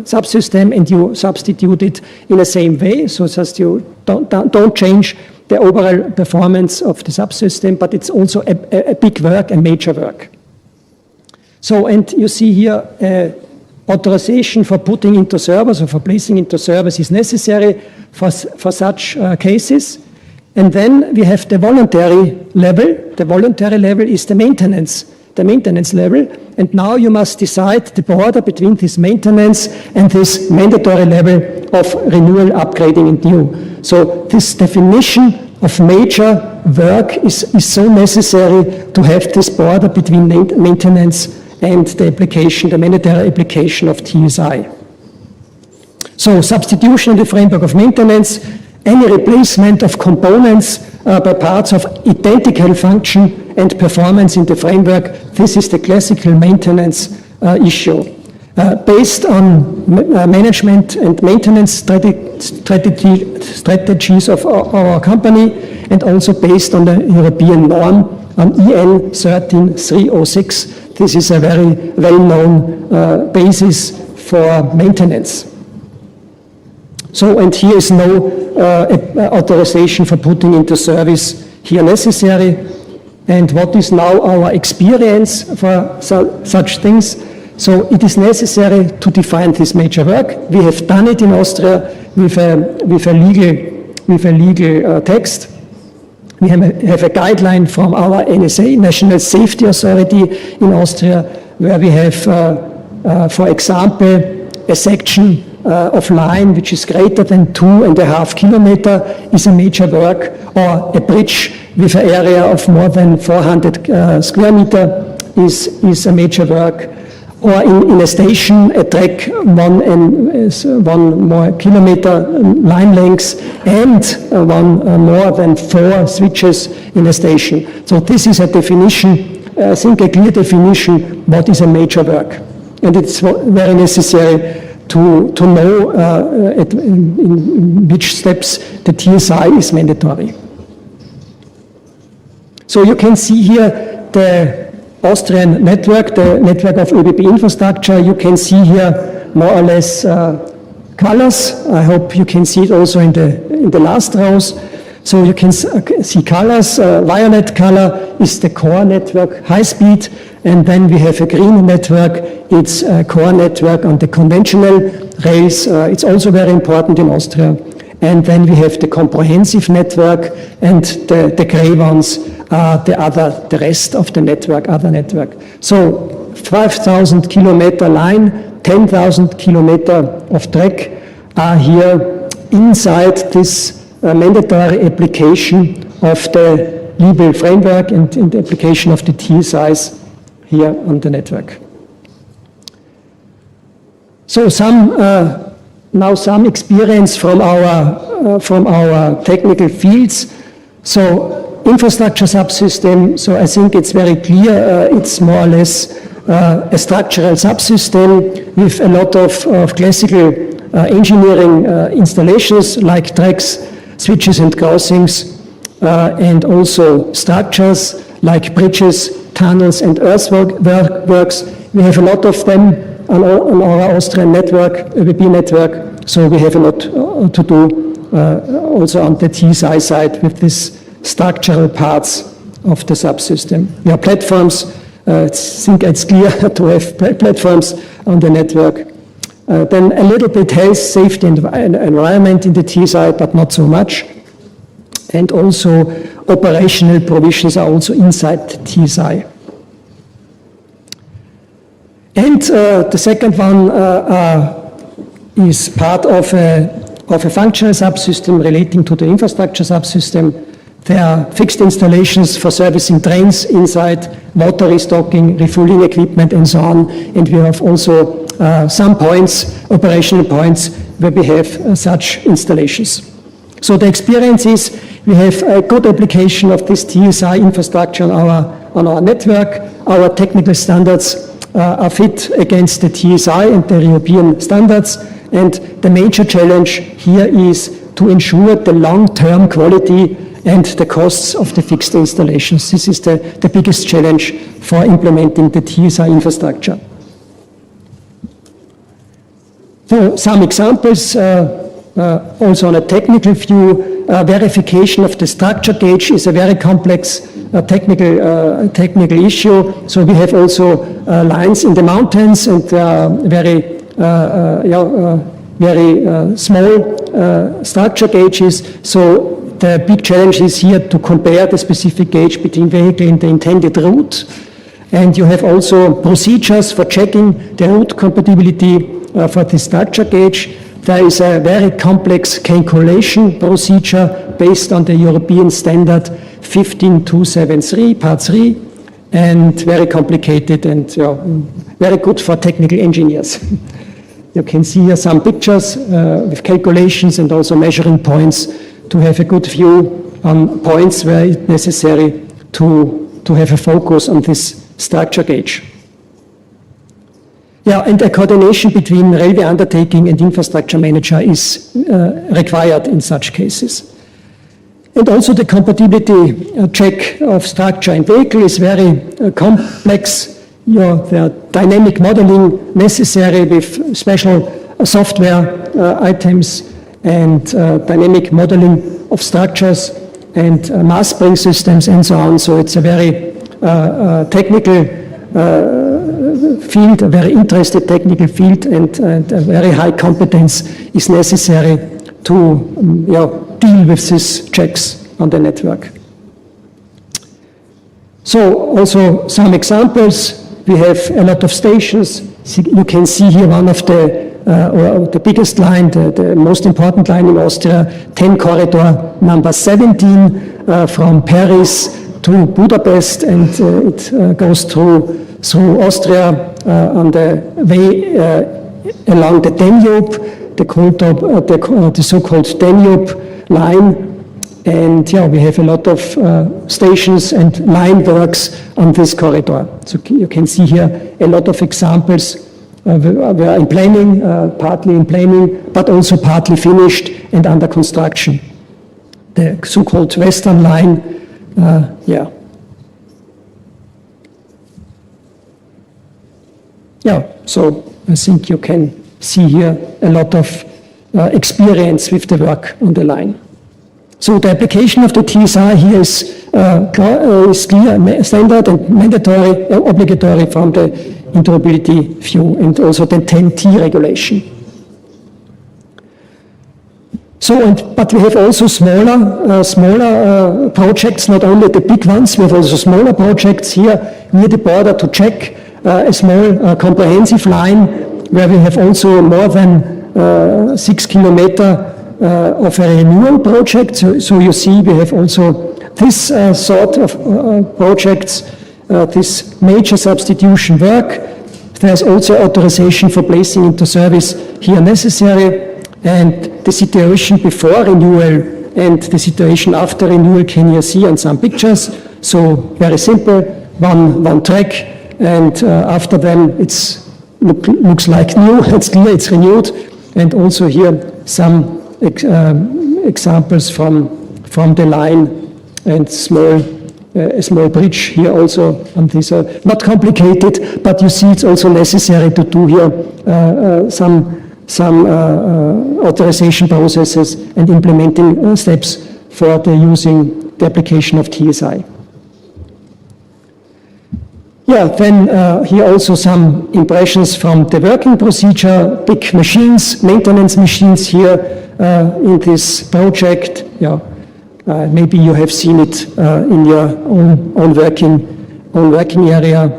subsystem and you substitute it in the same way. So just you don't change the overall performance of the subsystem, but it's also a big work, a major work. So, and you see here authorization for putting into service or for placing into service is necessary for such cases. And then we have the voluntary level. The voluntary level is the maintenance level. And now you must decide the border between this maintenance and this mandatory level of renewal, upgrading, and new. So this definition of major work is so necessary to have this border between maintenance and the application, the mandatory application of TSI. So substitution in the framework of maintenance, any replacement of components by parts of identical function and performance in the framework, this is the classical maintenance issue. Based on management and maintenance strategies of our company, and also based on the European norm on EN 13306. This is a very well-known basis for maintenance. So, and here is no authorization for putting into service here necessary. And what is now our experience for such things? So it is necessary to define this major work. We have done it in Austria with a legal text. We have a guideline from our NSA, National Safety Authority in Austria, where we have, for example, a section of line which is greater than 2.5 kilometers is a major work, or a bridge with an area of more than 400 square meters is a major work. Or in a station, a track 1 more kilometer line length and one more than 4 switches in a station. So this is a definition, I think a clear definition, what is a major work. And it's very necessary to know in which steps the TSI is mandatory. So you can see here the Austrian network, the network of ÖBB infrastructure. You can see here more or less colors. I hope you can see it also in the last rows. So you can see colors. Violet color is the core network, high speed, and then we have a green network. It's a core network on the conventional rails. It's also very important in Austria. And then we have the comprehensive network, and the gray ones are the rest of the network, other network. So 5,000 kilometer line, 10,000 kilometer of track are here inside this mandatory application of the legal framework and in the application of the TSIs here on the network. So now some experience from our technical fields. So infrastructure subsystem, so I think it's very clear, it's more or less a structural subsystem with a lot of classical engineering installations like tracks, switches and crossings, and also structures like bridges, tunnels and earthworks. We have a lot of them on our Austrian network, ÖBB network, so we have a lot to do also on the TSI side with these structural parts of the subsystem. We have platforms. I think it's clear to have platforms on the network. Then a little bit health, safety and environment in the TSI, but not so much. And also operational provisions are also inside the TSI. And the second one is part of a functional subsystem relating to the infrastructure subsystem. There are fixed installations for servicing trains inside, water restocking, refueling equipment, and so on. And we have also some points, operational points, where we have such installations. So the experience is we have a good application of this TSI infrastructure on our network. Our technical standards are fit against the TSI and the European standards. And the major challenge here is to ensure the long-term quality and the costs of the fixed installations. This is the biggest challenge for implementing the TSI infrastructure. So some examples, also on a technical view, verification of the structure gauge is a very complex technical issue. So we have also lines in the mountains and very small structure gauges. So the big challenge is here to compare the specific gauge between vehicle and the intended route. And you have also procedures for checking the route compatibility for the structure gauge. There is a very complex calculation procedure based on the European standard 15273, part 3. and very complicated and very good for technical engineers. You can see here some pictures with calculations and also measuring points to have a good view on points where it's necessary to have a focus on this structure gauge. Yeah, and a coordination between railway undertaking and infrastructure manager is required in such cases. And also the compatibility check of structure and vehicle is very complex. There are dynamic modeling necessary with special software items and dynamic modeling of structures and mass spring systems and so on. So it's a very technical field, a very interested technical field, and a very high competence is necessary to deal with these checks on the network. So also some examples. We have a lot of stations. You can see here one of the biggest line, the most important line in Austria, 10 corridor number 17 from Paris to Budapest, and it goes through Austria on the way along the Danube, the so-called Danube line. And we have a lot of stations and line works on this corridor. So you can see here a lot of examples were in planning, partly in planning, but also partly finished and under construction. The so-called Western Line, so I think you can see here a lot of experience with the work on the line. So the application of the TSR here is clear, standard and mandatory, obligatory from the interoperability view, and also the 10T regulation. So, but we have also smaller projects, not only the big ones, we have also smaller projects here near the border to check a small comprehensive line where we have also more than 6 kilometers of a renewal project. So you see we have also this sort of projects, this major substitution work. There's also authorization for placing into service here necessary, and the situation before renewal and the situation after renewal can you see on some pictures. So very simple, one track, and after them it's looks like new, it's clear it's renewed, and also here some examples from the line and a small bridge here also on this. Not complicated, but you see it's also necessary to do here some authorization processes and implementing steps for the using the application of TSI. Yeah, then here also some impressions from the working procedure, big machines, maintenance machines here in this project. Yeah, maybe you have seen it in your own working area,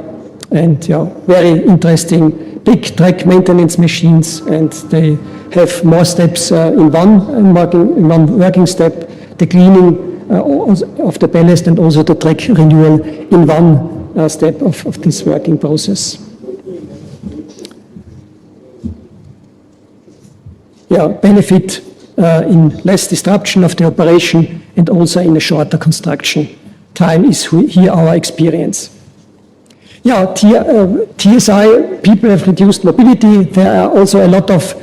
and very interesting big track maintenance machines, and they have more steps in one working step, the cleaning of the ballast and also the track renewal in one step of this working process. Yeah, benefit in less disruption of the operation and also in a shorter construction time is here our experience. Yeah, TSI, people have reduced mobility. There are also a lot of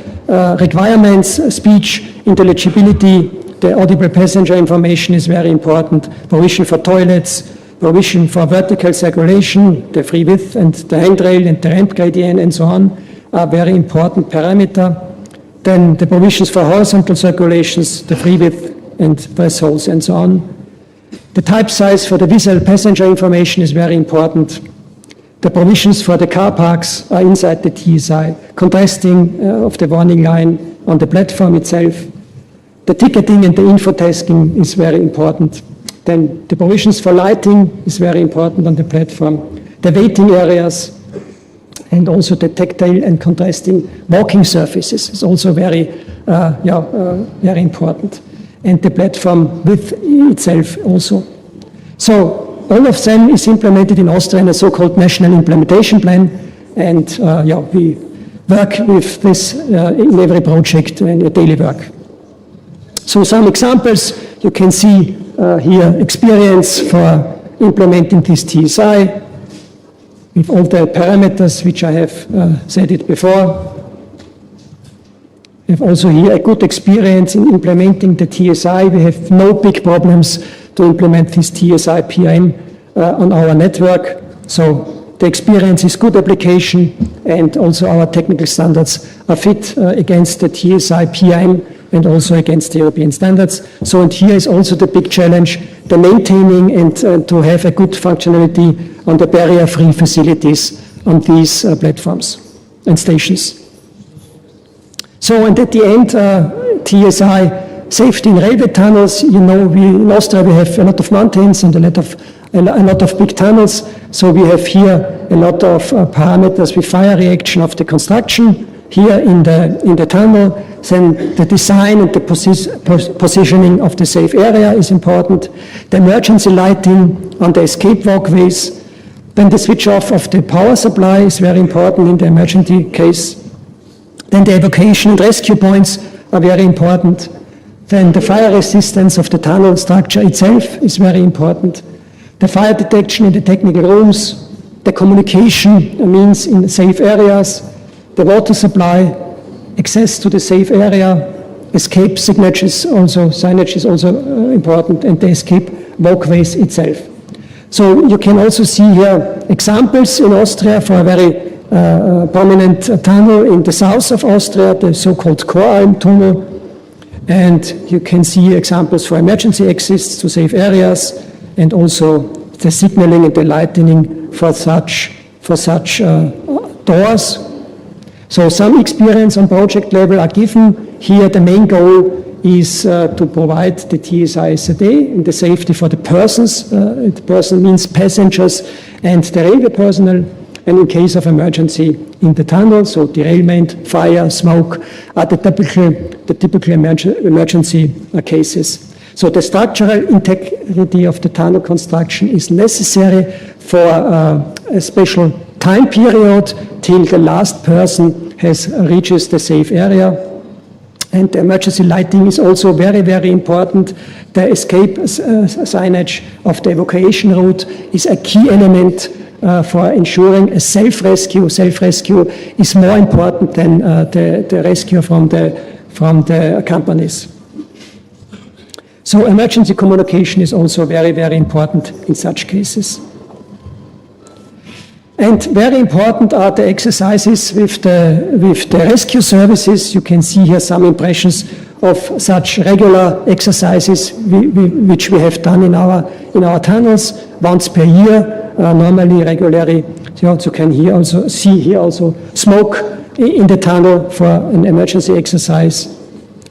requirements, speech, intelligibility. The audible passenger information is very important. Provision for toilets, provision for vertical circulation, the free width and the handrail and the ramp gradient and so on are very important parameter. Then the provisions for horizontal circulations, the free width and thresholds and so on. The type size for the visual passenger information is very important. The provisions for the car parks are inside the TSI. Contrasting of the warning line on the platform itself. The ticketing and the infotasking is very important. Then the provisions for lighting is very important on the platform. The waiting areas and also the tactile and contrasting walking surfaces is also very, very important. And the platform width itself also. So all of them is implemented in Austria in a so-called National Implementation Plan, and we work with this in every project in your daily work. So some examples, you can see here experience for implementing this TSI with all the parameters which I have said it before. We have also here a good experience in implementing the TSI. We have no big problems to implement this TSI PRM on our network. So the experience is good application, and also our technical standards are fit against the TSI PRM and also against the European standards. So, and here is also the big challenge, the maintaining and to have a good functionality on the barrier-free facilities on these platforms and stations. So, and at the end, TSI safety in railway tunnels. You know, in Austria we have a lot of mountains and a lot of big tunnels. So we have here a lot of parameters with fire reaction of the construction here in the tunnel. Then the design and the positioning of the safe area is important. The emergency lighting on the escape walkways. Then the switch off of the power supply is very important in the emergency case. Then the evacuation and rescue points are very important. Then the fire resistance of the tunnel structure itself is very important. The fire detection in the technical rooms, the communication means in the safe areas, the water supply, access to the safe area, escape signage is also important, and the escape walkways itself. So you can also see here examples in Austria for a very prominent tunnel in the south of Austria, the so-called Koralm tunnel. And you can see examples for emergency exits to safe areas, and also the signaling and the lightning for such doors. So some experience on project level are given. Here the main goal is to provide the TSI STUT and the safety for the persons. The person means passengers and the railway personnel. And in case of emergency in the tunnel, so derailment, fire, smoke are the typical emergency cases. So the structural integrity of the tunnel construction is necessary for a special time period till the last person reaches the safe area. And the emergency lighting is also very, very important. The escape signage of the evacuation route is a key element for ensuring a self-rescue. Self-rescue is more important than the rescue from the companies. So emergency communication is also very, very important in such cases. And very important are the exercises with the rescue services. You can see here some impressions of such regular exercises which we have done in our tunnels once per year, normally, regularly. You also can see here smoke in the tunnel for an emergency exercise.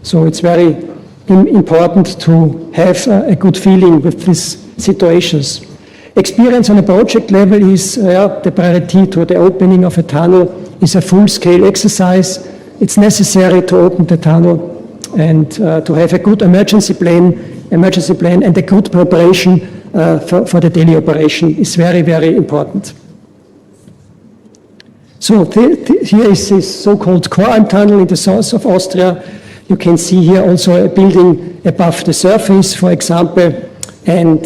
So it's very important to have a good feeling with these situations. Experience on a project level is the priority to the opening of a tunnel is a full-scale exercise. It's necessary to open the tunnel and to have a good emergency plan and a good preparation for the daily operation is very, very important. So here is this so-called Koralm tunnel in the south of Austria. You can see here also a building above the surface, for example, and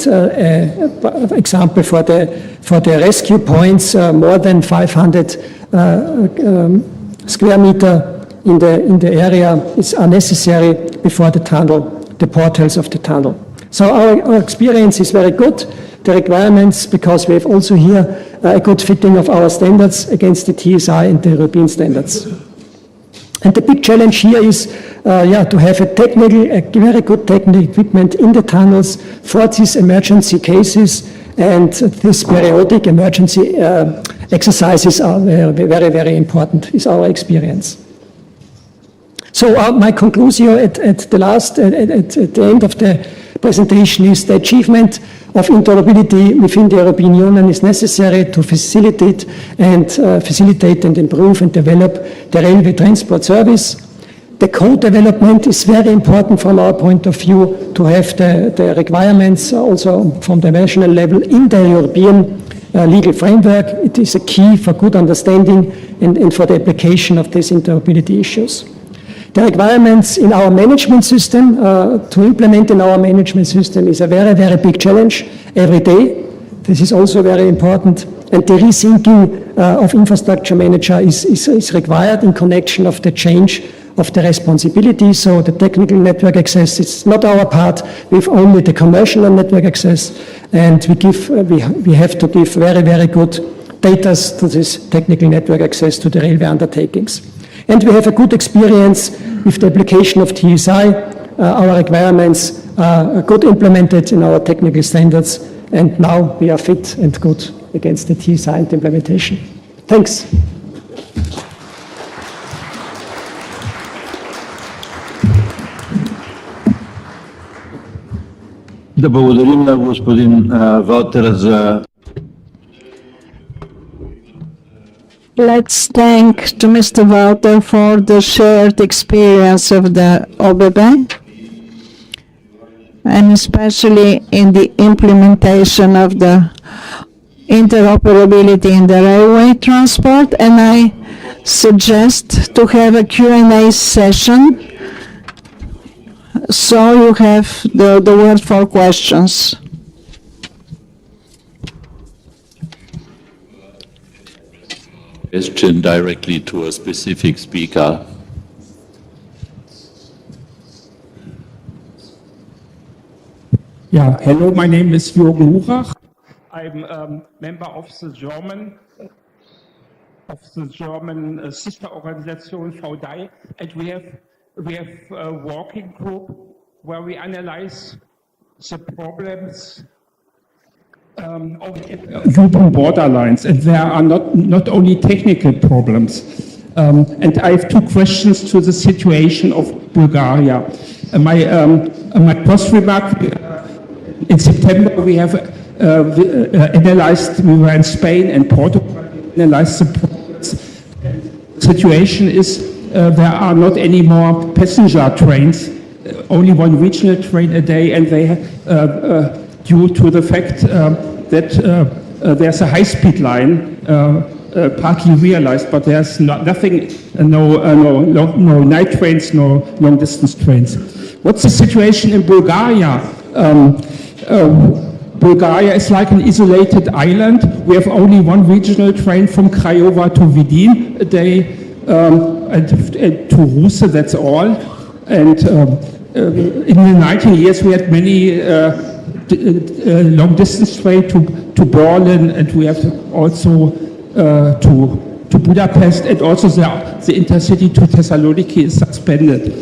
example for the rescue points, more than 500 square meter in the area are necessary before the tunnel, the portals of the tunnel. So our experience is very good. The requirements, because we have also here a good fitting of our standards against the TSI and the European standards. And the big challenge here is to have a very good technical equipment in the tunnels for these emergency cases, and these periodic emergency exercises are very, very important, is our experience. So my conclusion at the end of the presentation is the achievement of interoperability within the European Union is necessary to facilitate and improve and develop the railway transport service. The code development is very important from our point of view to have the requirements also from the national level in the European legal framework. It is a key for good understanding and for the application of these interoperability issues. The requirements in our management system, to implement in our management system is a very, very big challenge every day. This is also very important. And the rethinking of infrastructure manager is required in connection of the change of the responsibility. So the technical network access, it's not our part. We have only the commercial network access, and we have to give very, very good data to this technical network access to the railway undertakings. And we have a good experience with the application of TSI. Our requirements are good implemented in our technical standards, and now we are fit and good against the TSI and implementation. Thanks. Да благодарим на господин Валтер за... Let's thank to Mr. Walter for the shared experience of the OBB, and especially in the implementation of the interoperability in the railway transport. And I suggest to have a Q&A session, so you have the word for questions. Question directly to a specific speaker. Yeah, hello, my name is Jürgen Hurach. I'm a member of the German sister organization VDI, and we have a working group where we analyze the problems of European borderlines, and there are not only technical problems. And I have two questions to the situation of Bulgaria. My first remark, in September we have analyzed, we were in Spain and Portugal, analyzed the problems. The situation is there are not any more passenger trains, only one regional train a day, and they due to the fact that there's a high-speed line, partly realized, but there's nothing, no night trains, no long-distance trains. What's the situation in Bulgaria? Bulgaria is like an isolated island. We have only one regional train from Craiova to Vidin a day, and to Ruse, that's all. And in the 19 years we had many long distance train to Berlin, and we have also to Budapest, and also the intercity to Thessaloniki is suspended.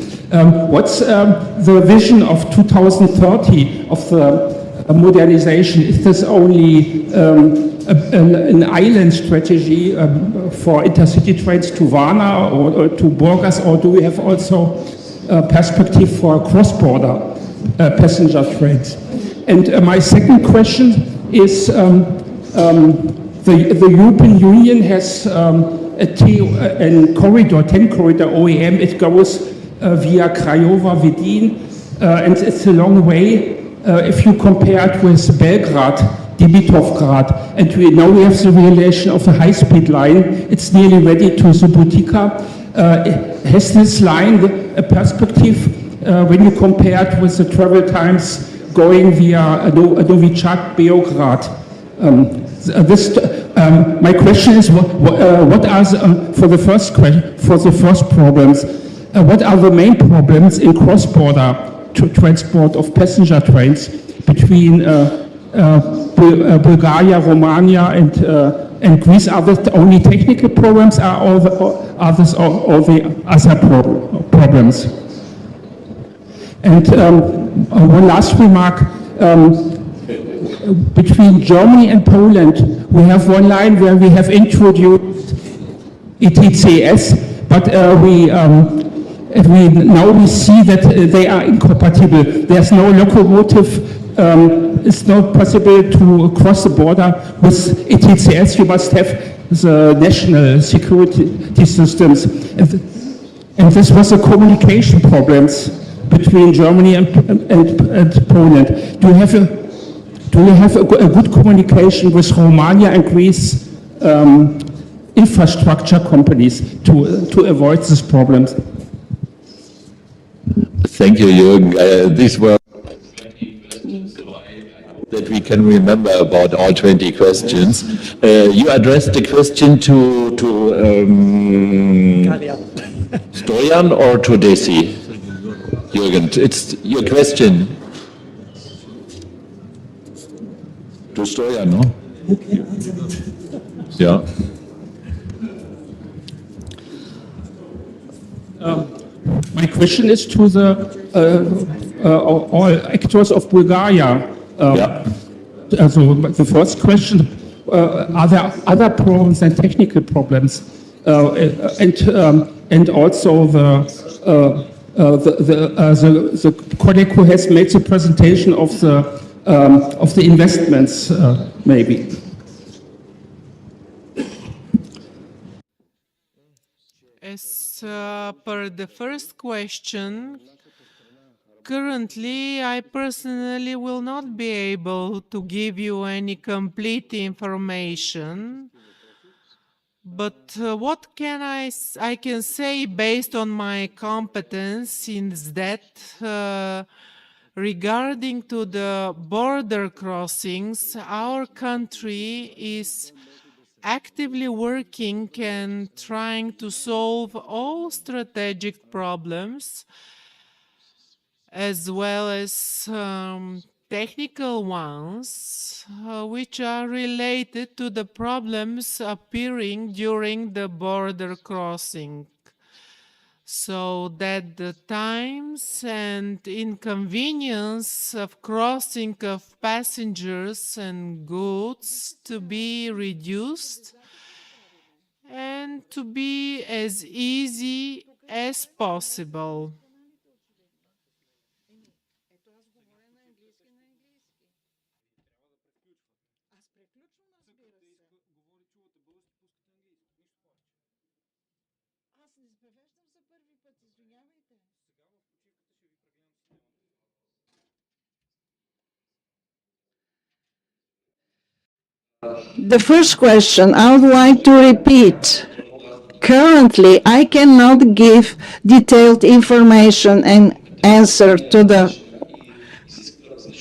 What's the vision of 2030 of the modernization? Is this only an island strategy for intercity trains to Varna or to Burgas, or do we have also a perspective for cross-border passenger trains? And my second question is, the European Union has a corridor, 10 corridor OEM. It goes via Craiova, Vidin, and it's a long way if you compare it with Belgrade, Dimitrovgrad, and we have the relation of a high-speed line. It's nearly ready to Subotica. Has this line a perspective when you compare it with the travel times going via Novi Sad, Beograd? My question is, what are for the first problems? What are the main problems in cross-border transport of passenger trains between Bulgaria, Romania, and Greece? Are the only technical problems? Are all the other problems? And one last remark. Between Germany and Poland, we have one line where we have introduced ETCS, but we see that they are incompatible. There's no locomotive. It's not possible to cross the border with ETCS. You must have the national security systems. And this was the communication problems between Germany and Poland. Do you have a good communication with Romania and Greece infrastructure companies to avoid these problems? Thank you, Jürgen. These were that we can remember about all 20 questions. You addressed the question to Stoyan or to Desi? Jürgen, it's your question. To Stoyan, no? Yeah. My question is to the all actors of Bulgaria. So the first question, are there other problems than technical problems? And also the colleague who has made the presentation of the investments, maybe. As per the first question, currently I personally will not be able to give you any complete information. But what can I can say based on my competence is that regarding to the border crossings, our country is actively working and trying to solve all strategic problems as well as technical ones, which are related to the problems appearing during the border crossing, so that the times and inconvenience of crossing of passengers and goods to be reduced and to be as easy as possible. The first question, I would like to repeat. Currently, I cannot give detailed information and answer to the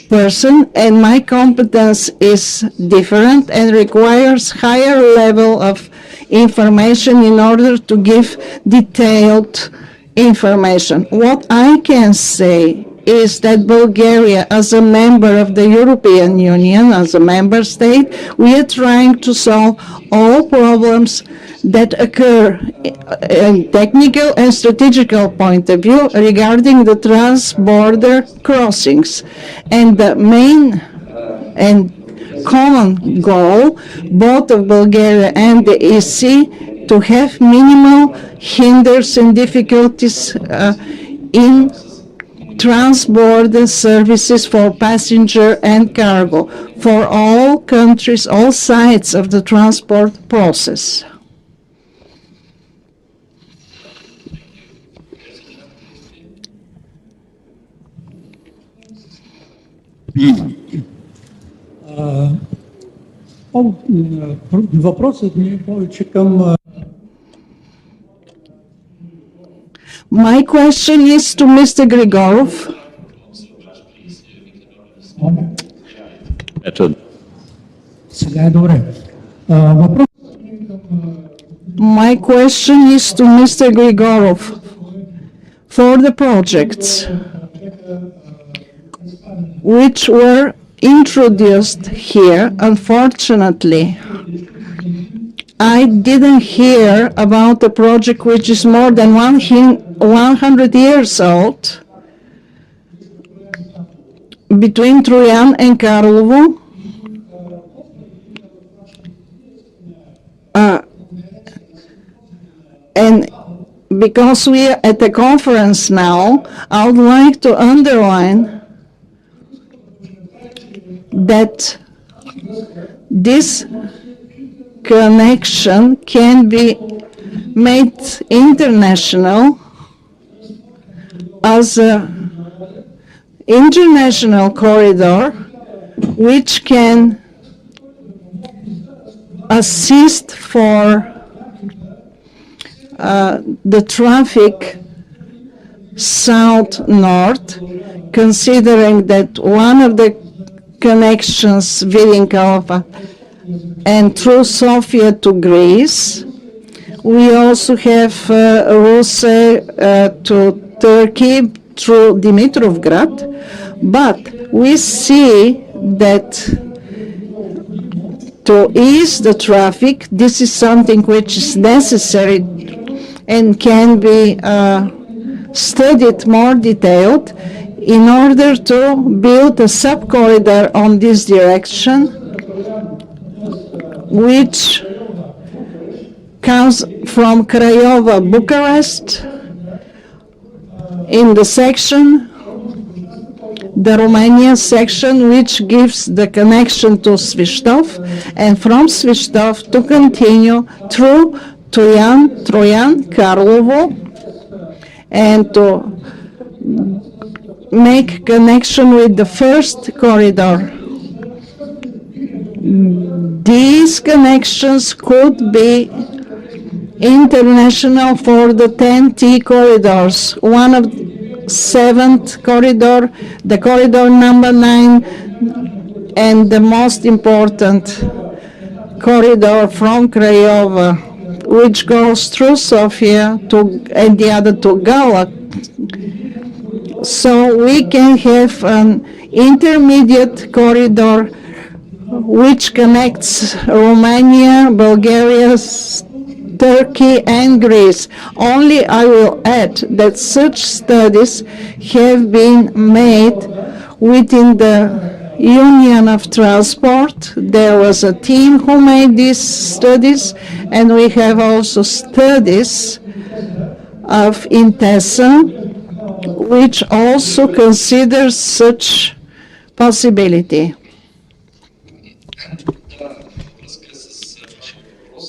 person, and my competence is different and requires higher level of information in order to give detailed information. What I can say is that Bulgaria, as a member of the European Union, as a member state, we are trying to solve all problems that occur in technical and strategical point of view regarding the trans-border crossings. And the main and common goal, both of Bulgaria and the EC, to have minimal hinders and difficulties in trans-border services for passenger and cargo for all countries, all sides of the transport process. Въпросът ми е повече към... My question is to Mr. Grigorov. Сега е добре. My question is to Mr. Grigorov. For the projects which were introduced here, unfortunately, I didn't hear about a project which is more than 100 years old between Troyan and Karlovo. And because we are at a conference now, I would like to underline that this connection can be made international as an international corridor which can assist for the traffic south-north, considering that one of the connections within Alpha and through Sofia to Greece. We also have Russia to Turkey through Dimitrovgrad, but we see that to ease the traffic, this is something which is necessary and can be studied more detailed in order to build a sub-corridor on this direction, which comes from Craiova, Bucharest, in the section, the Romania section, which gives the connection to Svištov, and from Svištov to continue through Trojan, Karlovo, and to make connection with the first corridor. These connections could be international for the 10T corridors. One of 7th corridor, the corridor number 9, and the most important corridor from Craiova, which goes through Sofia and the other to Gala. So we can have an intermediate corridor which connects Romania, Bulgaria, Turkey and Greece. Only I will add that such studies have been made within the Union of Transport. There was a team who made these studies, and we have also studies of Intesa, which also considers such possibility.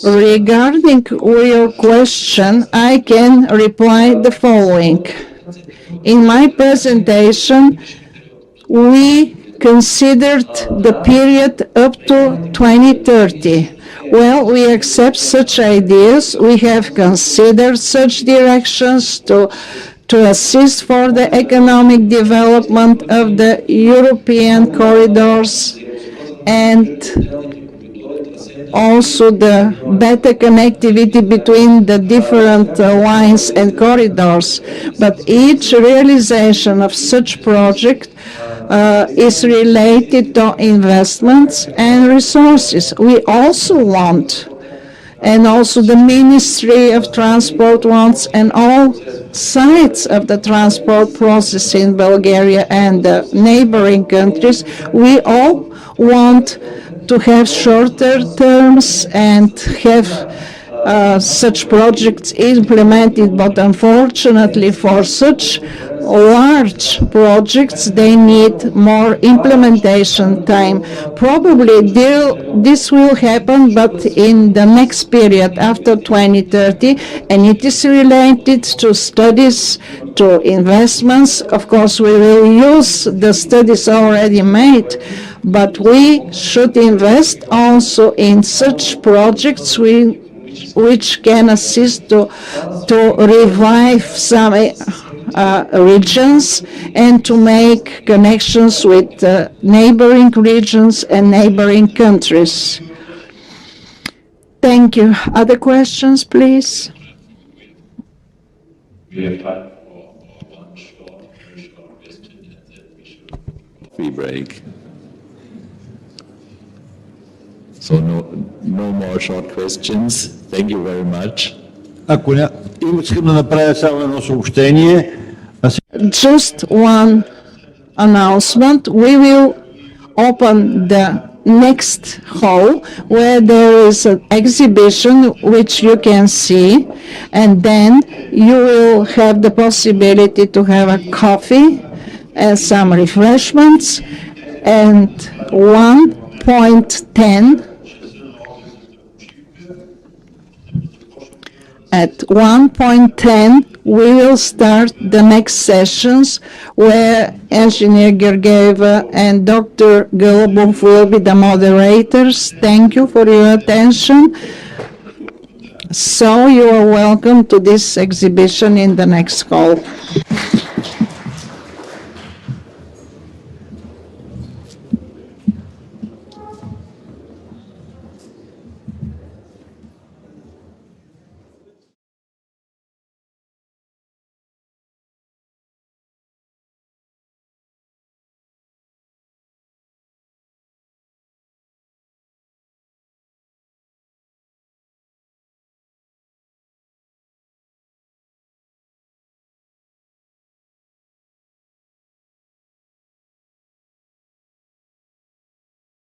Regarding your question, I can reply the following. In my presentation, we considered the period up to 2030. Well, we accept such ideas. We have considered such directions to assist for the economic development of the European corridors and also the better connectivity between the different lines and corridors. But each realization of such project is related to investments and resources. We also want, and also the Ministry of Transport wants, and all sides of the transport process in Bulgaria and the neighboring countries, we all want to have shorter terms and have such projects implemented, but unfortunately for such large projects, they need more implementation time. Probably this will happen, but in the next period after 2030, and it is related to studies, to investments. Of course, we will use the studies already made, but we should invest also in such projects which can assist to revive some regions and to make connections with neighboring regions and neighboring countries. Thank you. Other questions, please? We have time for one very short question, and then we should coffee break. So no more short questions. Thank you very much. Искам да направя само едно съобщение. Just one announcement. We will open the next hall where there is an exhibition which you can see, and then you will have the possibility to have a coffee and some refreshments. And 1.10 At 1:10, we will start the next sessions where Engineer Georgieva and Dr. Golubov will be the moderators. Thank you for your attention. So you are welcome to this exhibition in the next call.